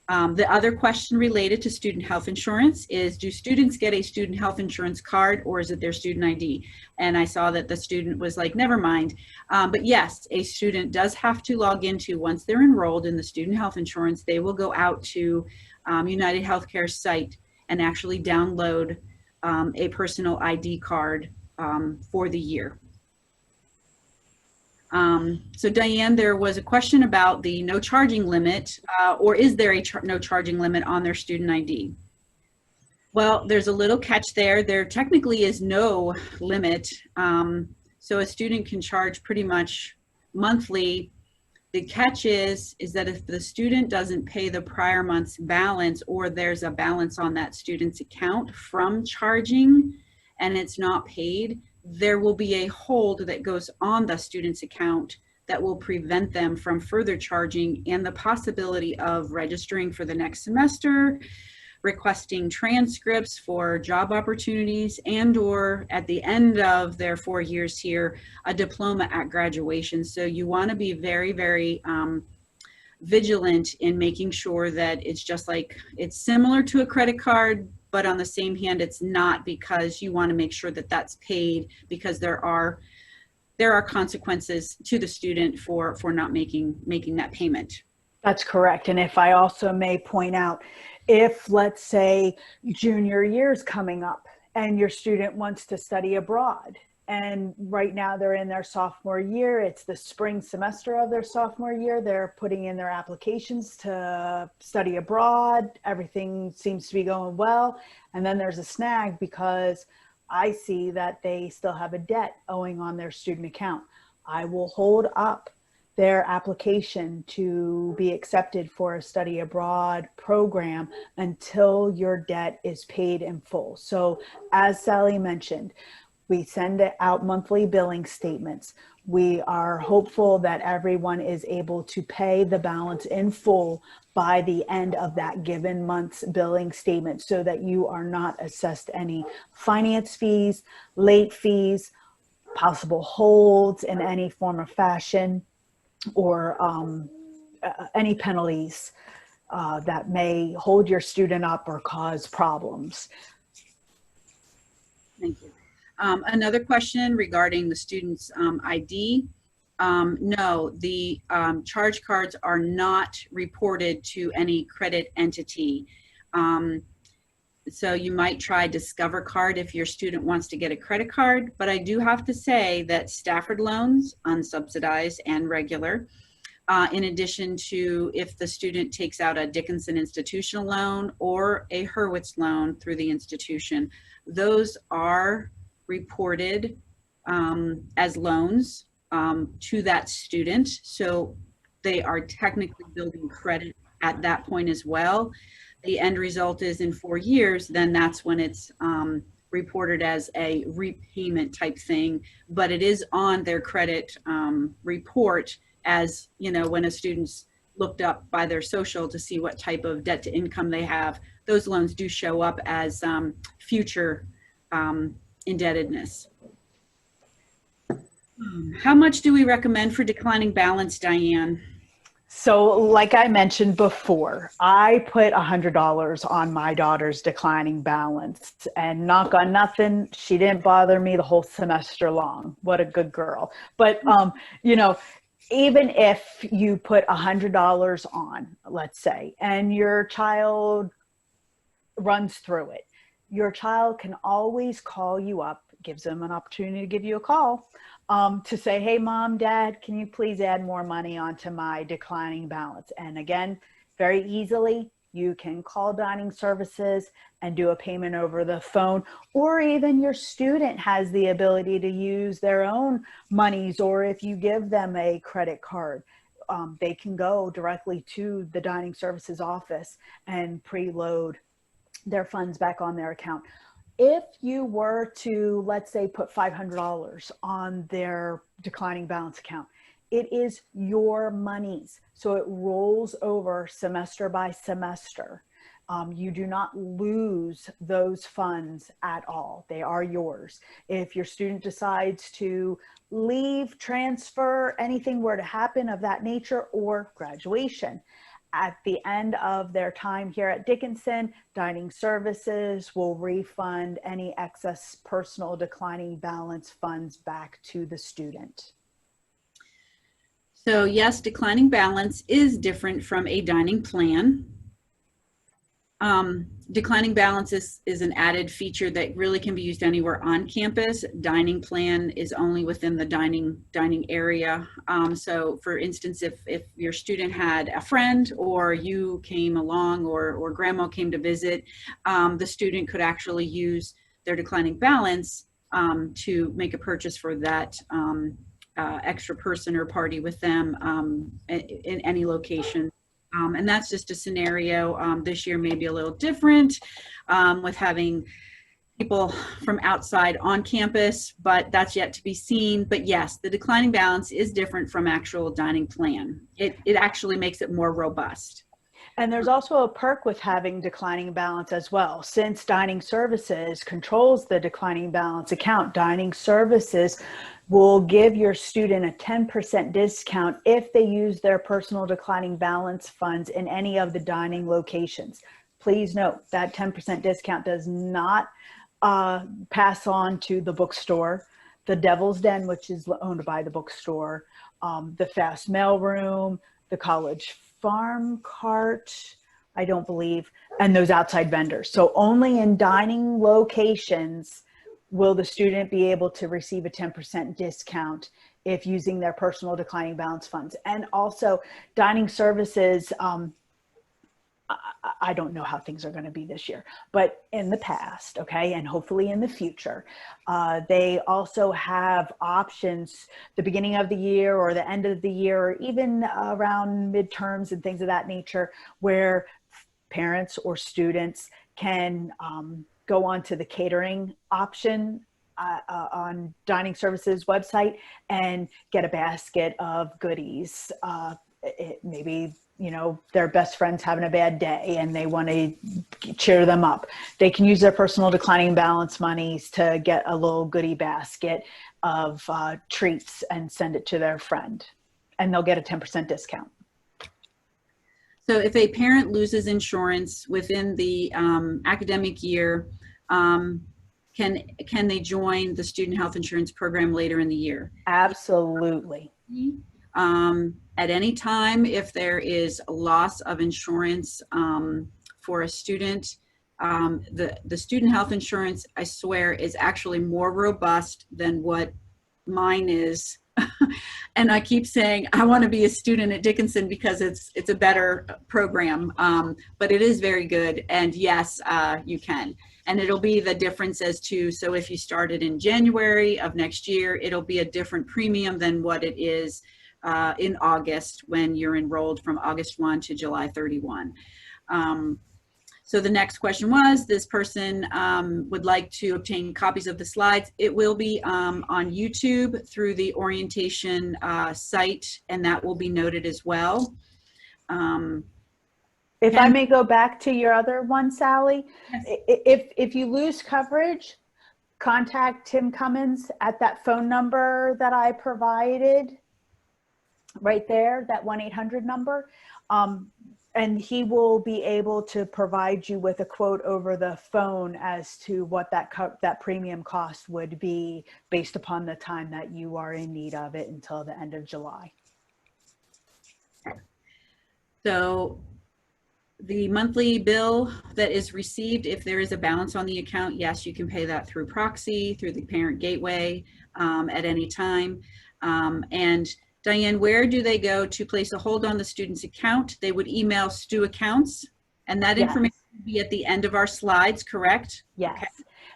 The other question related to student health insurance is, do students get a student health insurance card or is it their student ID? And I saw that the student was like, never mind. But yes, a student does have to log into, once they're enrolled in the student health insurance, they will go out to United Healthcare's site and actually download a personal ID card for the year. So Diane, there was a question about the no charging limit, or is there a no charging limit on their student ID? Well, there's a little catch there. There technically is no limit. So a student can charge pretty much monthly The catch is that if the student doesn't pay the prior month's balance, or there's a balance on that student's account from charging and it's not paid, there will be a hold that goes on the student's account that will prevent them from further charging, and the possibility of registering for the next semester, requesting transcripts for job opportunities, and or at the end of their 4 years here, a diploma at graduation. So you want to be very, very vigilant in making sure that it's just like, it's similar to a credit card, but on the same hand, it's not, because you want to make sure that that's paid, because there are consequences to the student for not making that payment. That's correct. And if I also may point out, if let's say junior year is coming up and your student wants to study abroad, and right now they're in their sophomore year, it's the spring semester of their sophomore year, they're putting in their applications to study abroad, everything seems to be going well, and then there's a snag because I see that they still have a debt owing on their student account. I will hold up their application to be accepted for a study abroad program until your debt is paid in full. So as Sally mentioned, we send out monthly billing statements. We are hopeful that everyone is able to pay the balance in full by the end of that given month's billing statement, so that you are not assessed any finance fees, late fees, possible holds in any form or fashion, or any penalties that may hold your student up or cause problems. Thank you. Another question regarding the student's ID. No, the charge cards are not reported to any credit entity. So you might try Discover Card if your student wants to get a credit card, but I do have to say that Stafford loans, unsubsidized and regular, in addition to if the student takes out a Dickinson institutional loan or a Hurwitz loan through the institution, those are reported as loans to that student. So they are technically building credit at that point as well. The end result is in 4 years, then that's when it's reported as a repayment type thing, but it is on their credit report, as you know, when a student's looked up by their social to see what type of debt to income they have, those loans do show up as future indebtedness. How much do we recommend for declining balance, Diane? So like I mentioned before, I put $100 on my daughter's declining balance, and knock on nothing, she didn't bother me the whole semester long. What a good girl. But, you know, even if you put $100 on, let's say, and your child runs through it, your child can always call you up, gives them an opportunity to give you a call, to say, hey, mom, dad, can you please add more money onto my declining balance? And again, very easily, you can call dining services and do a payment over the phone, or even your student has the ability to use their own monies, or if you give them a credit card, they can go directly to the dining services office and preload their funds back on their account. If you were to, let's say, put $500 on their declining balance account, it is your monies. So it rolls over semester by semester. You do not lose those funds at all. They are yours. If your student decides to leave, transfer, anything were to happen of that nature, or graduation, at the end of their time here at Dickinson, dining services will refund any excess personal declining balance funds back to the student. So yes, declining balance is different from a dining plan. Declining balance is an added feature that really can be used anywhere on campus. Dining plan is only within the dining area. So for instance, if your student had a friend, or you came along, or grandma came to visit, the student could actually use their declining balance to make a purchase for that extra person or party with them in any location. And that's just a scenario. This year may be a little different with having people from outside on campus, but that's yet to be seen. But yes, the declining balance is different from actual dining plan. It actually makes it more robust. And there's also a perk with having declining balance as well. Since dining services controls the declining balance account, dining services will give your student a 10% discount if they use their personal declining balance funds in any of the dining locations. Please note that 10% discount does not pass on to the bookstore, the Devil's Den, which is owned by the bookstore, the Fast Mail Room, the College Farm Cart, I don't believe, and those outside vendors. So only in dining locations will the student be able to receive a 10% discount if using their personal declining balance funds. And also dining services, I don't know how things are going to be this year, but in the past, okay, and hopefully in the future, they also have options the beginning of the year or the end of the year, or even around midterms and things of that nature, where parents or students can go on to the catering option on dining services website and get a basket of goodies. Maybe, you know, their best friend's having a bad day and they want to cheer them up. They can use their personal declining balance monies to get a little goodie basket of treats and send it to their friend, and they'll get a 10% discount. So if a parent loses insurance within the academic year, can they join the student health insurance program later in the year? Absolutely. At any time, if there is a loss of insurance for a student, the student health insurance, I swear, is actually more robust than what mine is. And I keep saying I want to be a student at Dickinson because it's a better program, but it is very good. And yes, you can. And it'll be the difference as to, so if you started in January of next year, it'll be a different premium than what it is in August when you're enrolled from August 1 to July 31. So the next question was, this person would like to obtain copies of the slides. It will be on YouTube through the orientation site, and that will be noted as well. If I may go back to your other one, Sally, yes. If you lose coverage, contact Tim Cummins at that phone number that I provided right there, that 1-800 number. And he will be able to provide you with a quote over the phone as to what that premium cost would be based upon the time that you are in need of it until the end of July. So the monthly bill that is received, if there is a balance on the account, yes, you can pay that through Proxy, through the parent gateway at any time. And Diane, where do they go to place a hold on the student's account? They would email Stu Accounts, and that information will be at the end of our slides, correct? Yes. Okay.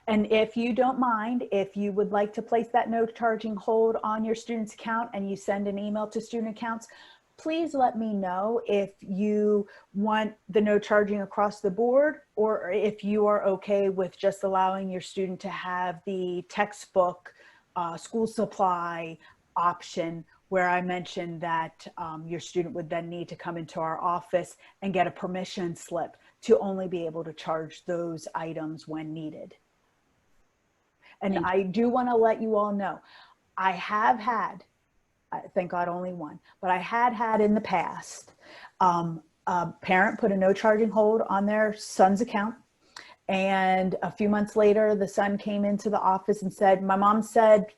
And if you don't mind, if you would like to place that no charging hold on your student's account and you send an email to student accounts, please let me know if you want the no charging across the board, or if you are okay with just allowing your student to have the textbook, school supply option, where I mentioned that your student would then need to come into our office and get a permission slip to only be able to charge those items when needed. And I do want to let you all know, I have had, thank God only one, but I had in the past, a parent put a no charging hold on their son's account. And a few months later, the son came into the office and said, my mom said,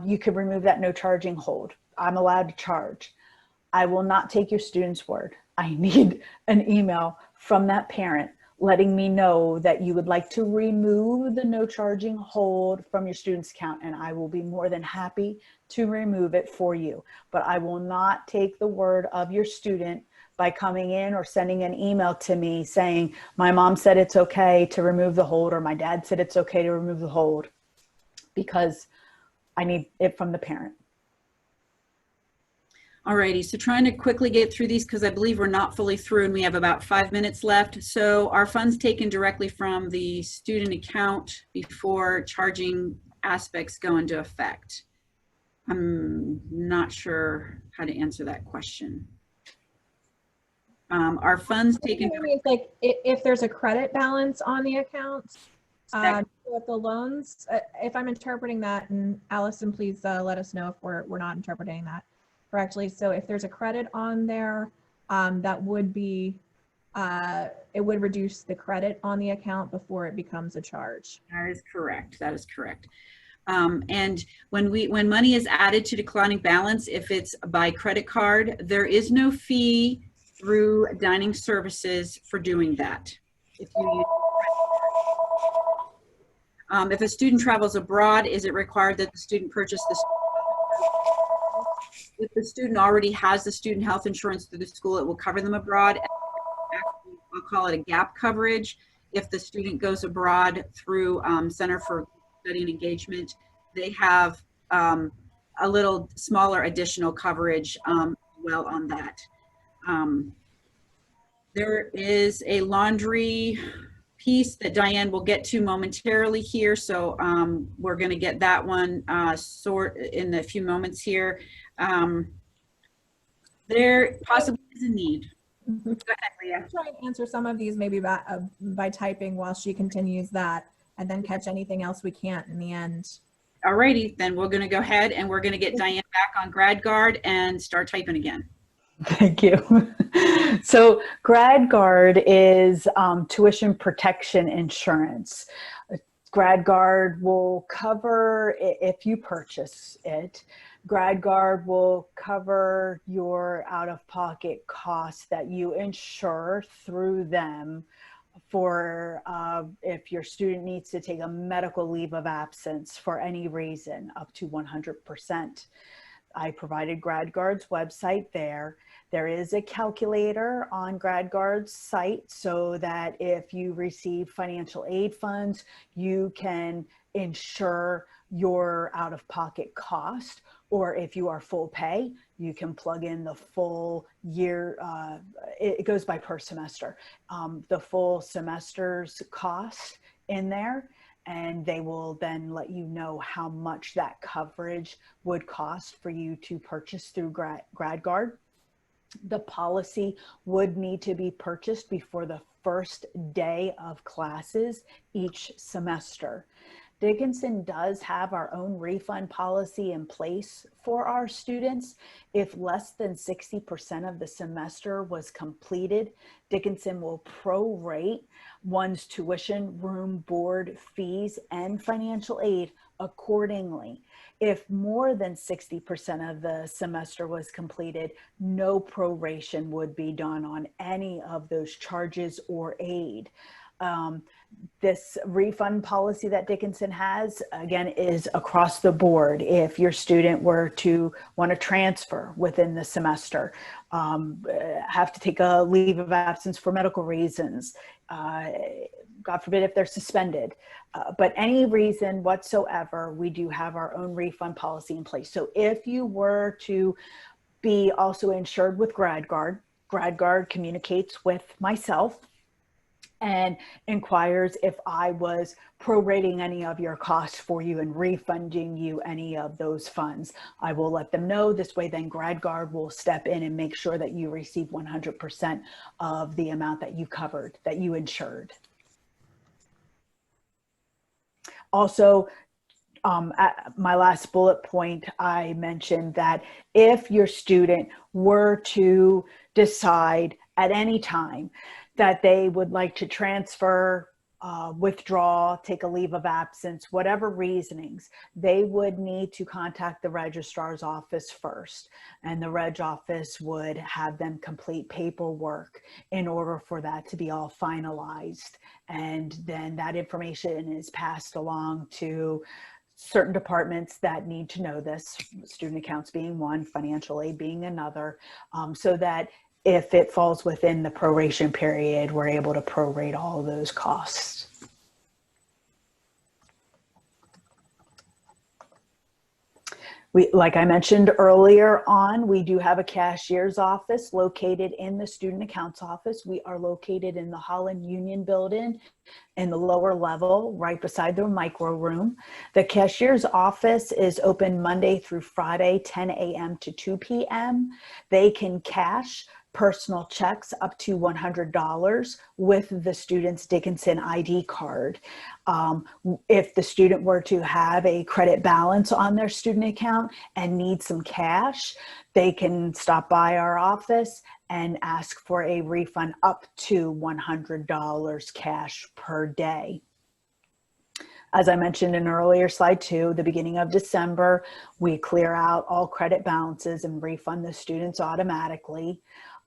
you could remove that no charging hold. I'm allowed to charge. I will not take your student's word. I need an email from that parent letting me know that you would like to remove the no charging hold from your student's account, and I will be more than happy to remove it for you. But I will not take the word of your student by coming in or sending an email to me saying, my mom said it's okay to remove the hold, or my dad said it's okay to remove the hold, because I need it from the parent. Alrighty, so trying to quickly get through these because I believe we're not fully through and we have about 5 minutes left. So our funds taken directly from the student account before charging aspects go into effect. I'm not sure how to answer that question. Our funds taken. It's like if there's a credit balance on the account with the loans, if I'm interpreting that, and Allison, please let us know if we're not interpreting that correctly. So if there's a credit on there, that would be, it would reduce the credit on the account before it becomes a charge. That is correct. That is correct. And when money is added to declining balance, if it's by credit card, there is no fee through dining services for doing that. If a student travels abroad, is it required that the student purchase this? If the student already has the student health insurance through the school, it will cover them abroad. I'll call it a gap coverage. If the student goes abroad through Center for Study and Engagement, they have a little smaller additional coverage well on that. There is a laundry piece that Diane will get to momentarily here, so we're going to get that one sort in a few moments here. There possibly is a need. Mm-hmm. Go ahead, Leah. Try and answer some of these maybe by typing while she continues that, and then catch anything else we can't in the end. Alrighty, then we're going to go ahead and we're going to get Diane back on GradGuard and start typing again. Thank you. So GradGuard is tuition protection insurance. GradGuard will cover, if you purchase it, GradGuard will cover your out-of-pocket costs that you insure through them for if your student needs to take a medical leave of absence for any reason, up to 100%. I provided GradGuard's website there. There is a calculator on GradGuard's site so that if you receive financial aid funds, you can insure your out-of-pocket cost, or if you are full pay, you can plug in the full year, it goes by per semester, the full semester's cost in there, and they will then let you know how much that coverage would cost for you to purchase through GradGuard. The policy would need to be purchased before the first day of classes each semester. Dickinson does have our own refund policy in place for our students. If less than 60% of the semester was completed, Dickinson will prorate one's tuition, room, board, fees, and financial aid accordingly. If more than 60% of the semester was completed, no proration would be done on any of those charges or aid. This refund policy that Dickinson has, again, is across the board. If your student were to want to transfer within the semester, have to take a leave of absence for medical reasons, God forbid if they're suspended, but any reason whatsoever, we do have our own refund policy in place. So if you were to be also insured with GradGuard, GradGuard communicates with myself and inquires if I was prorating any of your costs for you and refunding you any of those funds. I will let them know. This way then GradGuard will step in and make sure that you receive 100% of the amount that you covered, that you insured. Also, at my last bullet point, I mentioned that if your student were to decide at any time that they would like to transfer, withdraw, take a leave of absence, whatever reasonings, they would need to contact the registrar's office first. And the reg office would have them complete paperwork in order for that to be all finalized. And then that information is passed along to certain departments that need to know this, student accounts being one, financial aid being another, so that if it falls within the proration period, we're able to prorate all of those costs. Like I mentioned earlier on, we do have a cashier's office located in the student accounts office. We are located in the Holland Union building in the lower level, right beside the micro room. The cashier's office is open Monday through Friday, 10 a.m. to 2 p.m. They can cash personal checks up to $100 with the student's Dickinson ID card. If the student were to have a credit balance on their student account and need some cash, they can stop by our office and ask for a refund up to $100 cash per day. As I mentioned in an earlier slide too, the beginning of December, we clear out all credit balances and refund the students automatically.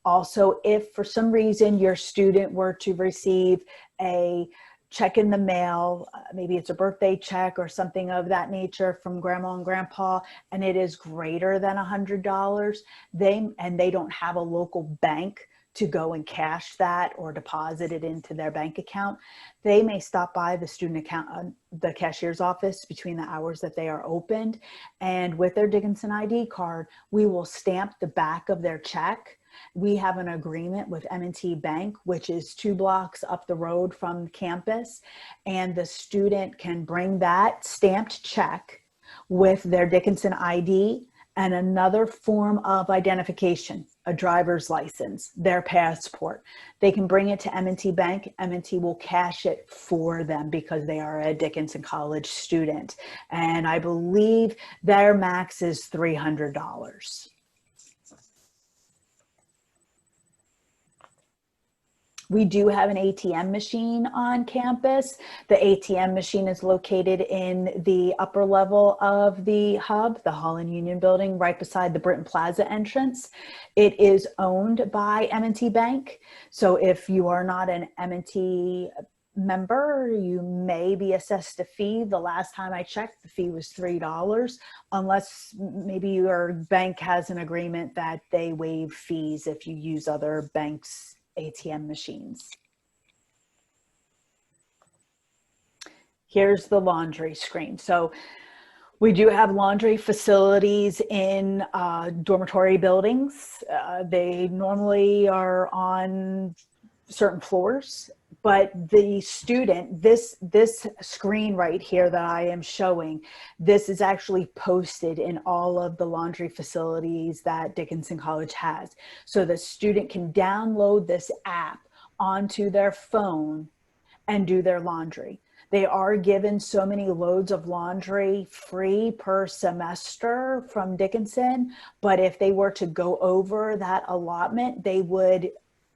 Also, if for some reason your student were to receive a check in the mail, maybe it's a birthday check or something of that nature from grandma and grandpa, and it is greater than $100, they don't have a local bank to go and cash that or deposit it into their bank account, they may stop by the student account, the cashier's office between the hours that they are opened. And with their Dickinson ID card, we will stamp the back of their check. We have an agreement with M&T Bank, which is 2 blocks up the road from campus, and the student can bring that stamped check with their Dickinson ID and another form of identification, a driver's license, their passport. They can bring it to M&T Bank. M&T will cash it for them because they are a Dickinson College student. And I believe their max is $300. We do have an ATM machine on campus. The ATM machine is located in the upper level of the hub, the Holland Union building, right beside the Britton Plaza entrance. It is owned by M&T Bank. So if you are not an M&T member, you may be assessed a fee. The last time I checked, the fee was $3, unless maybe your bank has an agreement that they waive fees if you use other banks' ATM machines. Here's the laundry screen. So we do have laundry facilities in dormitory buildings. They normally are on certain floors, but the student, this screen right here that I am showing, this is actually posted in all of the laundry facilities that Dickinson College has. So the student can download this app onto their phone and do their laundry. They are given so many loads of laundry free per semester from Dickinson, but if they were to go over that allotment, they would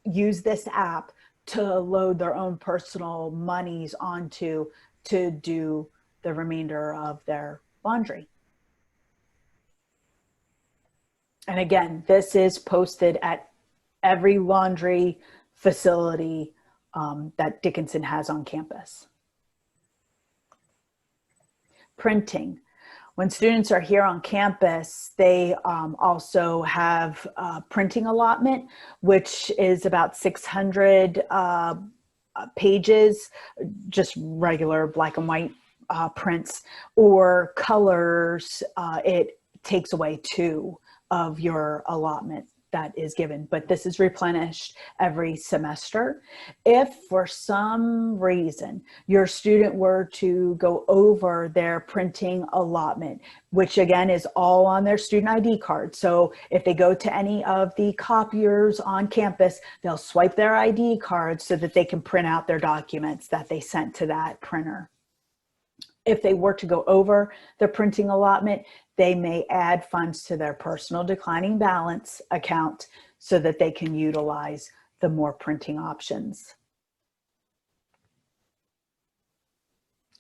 use this app to load their own personal monies onto to do the remainder of their laundry. And again, this is posted at every laundry facility that Dickinson has on campus. Printing. When students are here on campus, they also have printing allotment, which is about 600 pages, just regular black and white prints, or colors. It takes away 2 of your allotment that is given, but this is replenished every semester. If for some reason your student were to go over their printing allotment, which again is all on their student ID card. So if they go to any of the copiers on campus, they'll swipe their ID card so that they can print out their documents that they sent to that printer. If they were to go over the printing allotment, they may add funds to their personal declining balance account so that they can utilize the more printing options.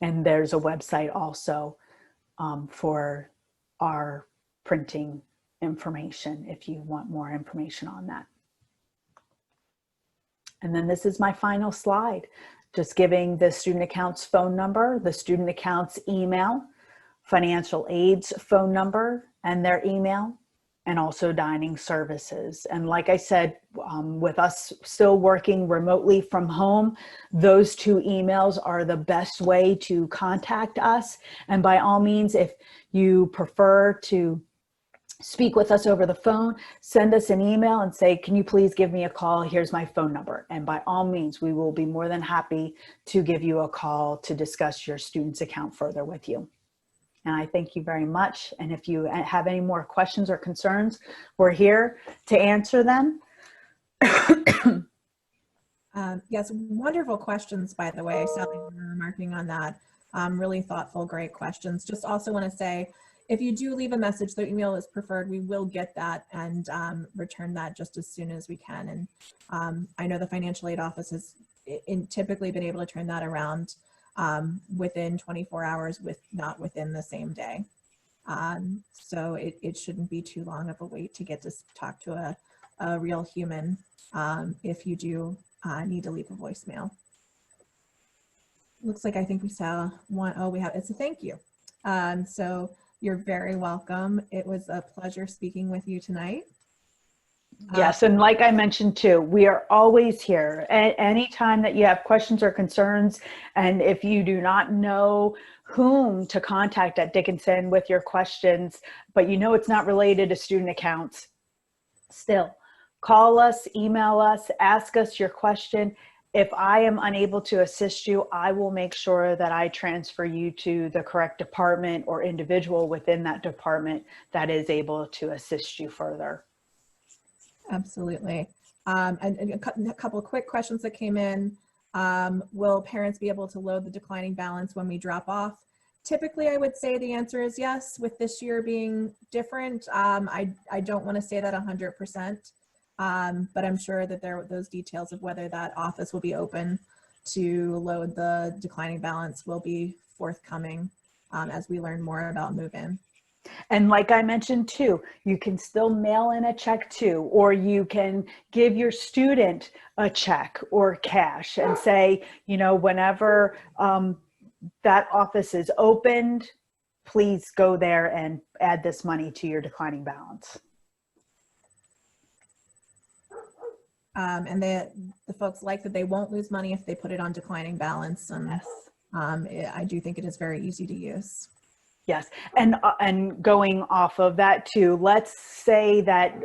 And there's a website also for our printing information if you want more information on that. And then this is my final slide, just giving the student account's phone number, the student account's email, financial aid's phone number and their email, and also dining services. And like I said, with us still working remotely from home, those two emails are the best way to contact us. And by all means, if you prefer to speak with us over the phone, send us an email and say, can you please give me a call? Here's my phone number. And by all means, we will be more than happy to give you a call to discuss your student's account further with you. And I thank you very much. And if you have any more questions or concerns, we're here to answer them. Yes, wonderful questions, by the way, Sally, we were remarking on that. Really thoughtful, great questions. Just also want to say, if you do leave a message, the email is preferred, we will get that and return that just as soon as we can. And I know the financial aid office has typically been able to turn that around within 24 hours, not within the same day. So it shouldn't be too long of a wait to get to talk to a real human if you do need to leave a voicemail. Looks like I think we saw one. Oh, it's a thank you. So you're very welcome. It was a pleasure speaking with you tonight. Yes, and like I mentioned too, we are always here. Anytime that you have questions or concerns, and if you do not know whom to contact at Dickinson with your questions, but you know it's not related to student accounts, still call us, email us, ask us your question. If I am unable to assist you, I will make sure that I transfer you to the correct department or individual within that department that is able to assist you further. Absolutely. And a couple of quick questions that came in. Will parents be able to load the declining balance when we drop off? Typically, I would say the answer is yes. With this year being different, I don't want to say that 100%. But I'm sure that those details of whether that office will be open to load the declining balance will be forthcoming as we learn more about move-in. And like I mentioned too, you can still mail in a check too, or you can give your student a check or cash and say, you know, whenever that office is opened, please go there and add this money to your declining balance. And the folks like that they won't lose money if they put it on declining balance. And yes. I do think it is very easy to use. Yes, and going off of that too, let's say that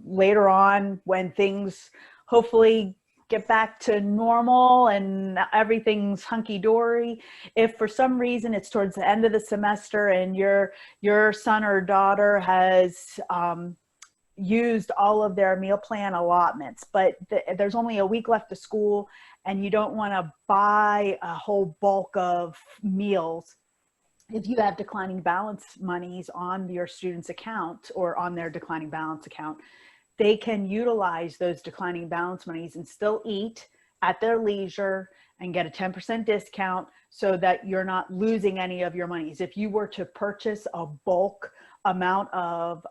later on when things hopefully get back to normal and everything's hunky-dory, if for some reason it's towards the end of the semester and your son or daughter has used all of their meal plan allotments, but there's only a week left of school and you don't want to buy a whole bulk of meals, if you have declining balance monies on your student's account or on their declining balance account, they can utilize those declining balance monies and still eat at their leisure and get a 10% discount so that you're not losing any of your monies. If you were to purchase a bulk amount of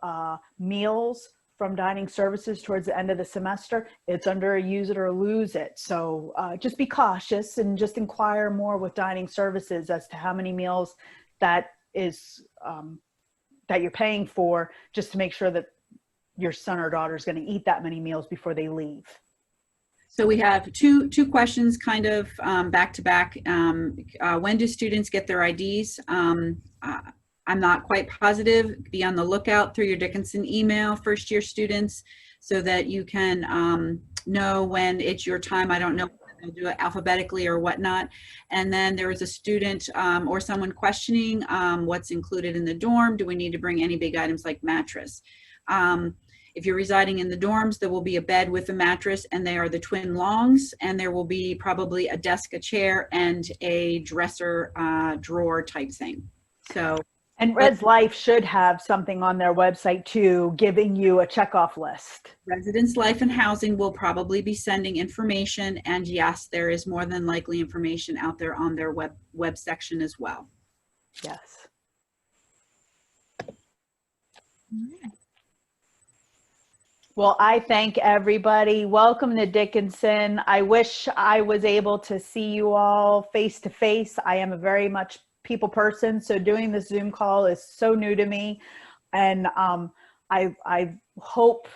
meals from dining services towards the end of the semester, it's under a use it or lose it. So just be cautious and just inquire more with dining services as to how many meals that is that you're paying for, just to make sure that your son or daughter is going to eat that many meals before they leave. So we have two questions kind of back to back. When do students get their IDs? I'm not quite positive. Be on the lookout through your Dickinson email, first year students, so that you can know when it's your time. I don't know, they'll do it alphabetically or whatnot. And then there was a student or someone questioning what's included in the dorm. Do we need to bring any big items like mattress? If you're residing in the dorms, there will be a bed with a mattress, and they are the twin longs, and there will be probably a desk, a chair, and a dresser drawer type thing. So, and Res Life should have something on their website too, giving you a checkoff list. Residence Life and Housing will probably be sending information, and yes, there is more than likely information out there on their web section as well. Yes. Well, I thank everybody. Welcome to Dickinson. I wish I was able to see you all face to face. I am a very much people person, so doing this Zoom call is so new to me. And I hope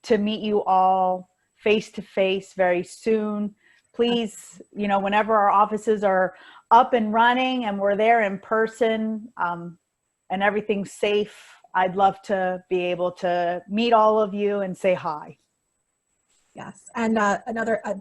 to meet you all face to face very soon. Please, you know, whenever our offices are up and running and we're there in person, and everything's safe, I'd love to be able to meet all of you and say hi. Yes, and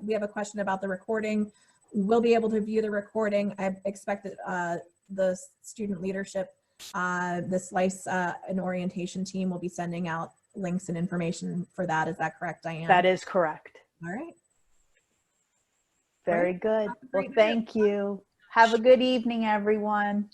we have a question about the recording. We'll be able to view the recording. I expect that the student leadership, the SLICE and orientation team will be sending out links and information for that. Is that correct, Diane? That is correct. All right. Very good. Well, Great. thank you. Have a good evening, everyone.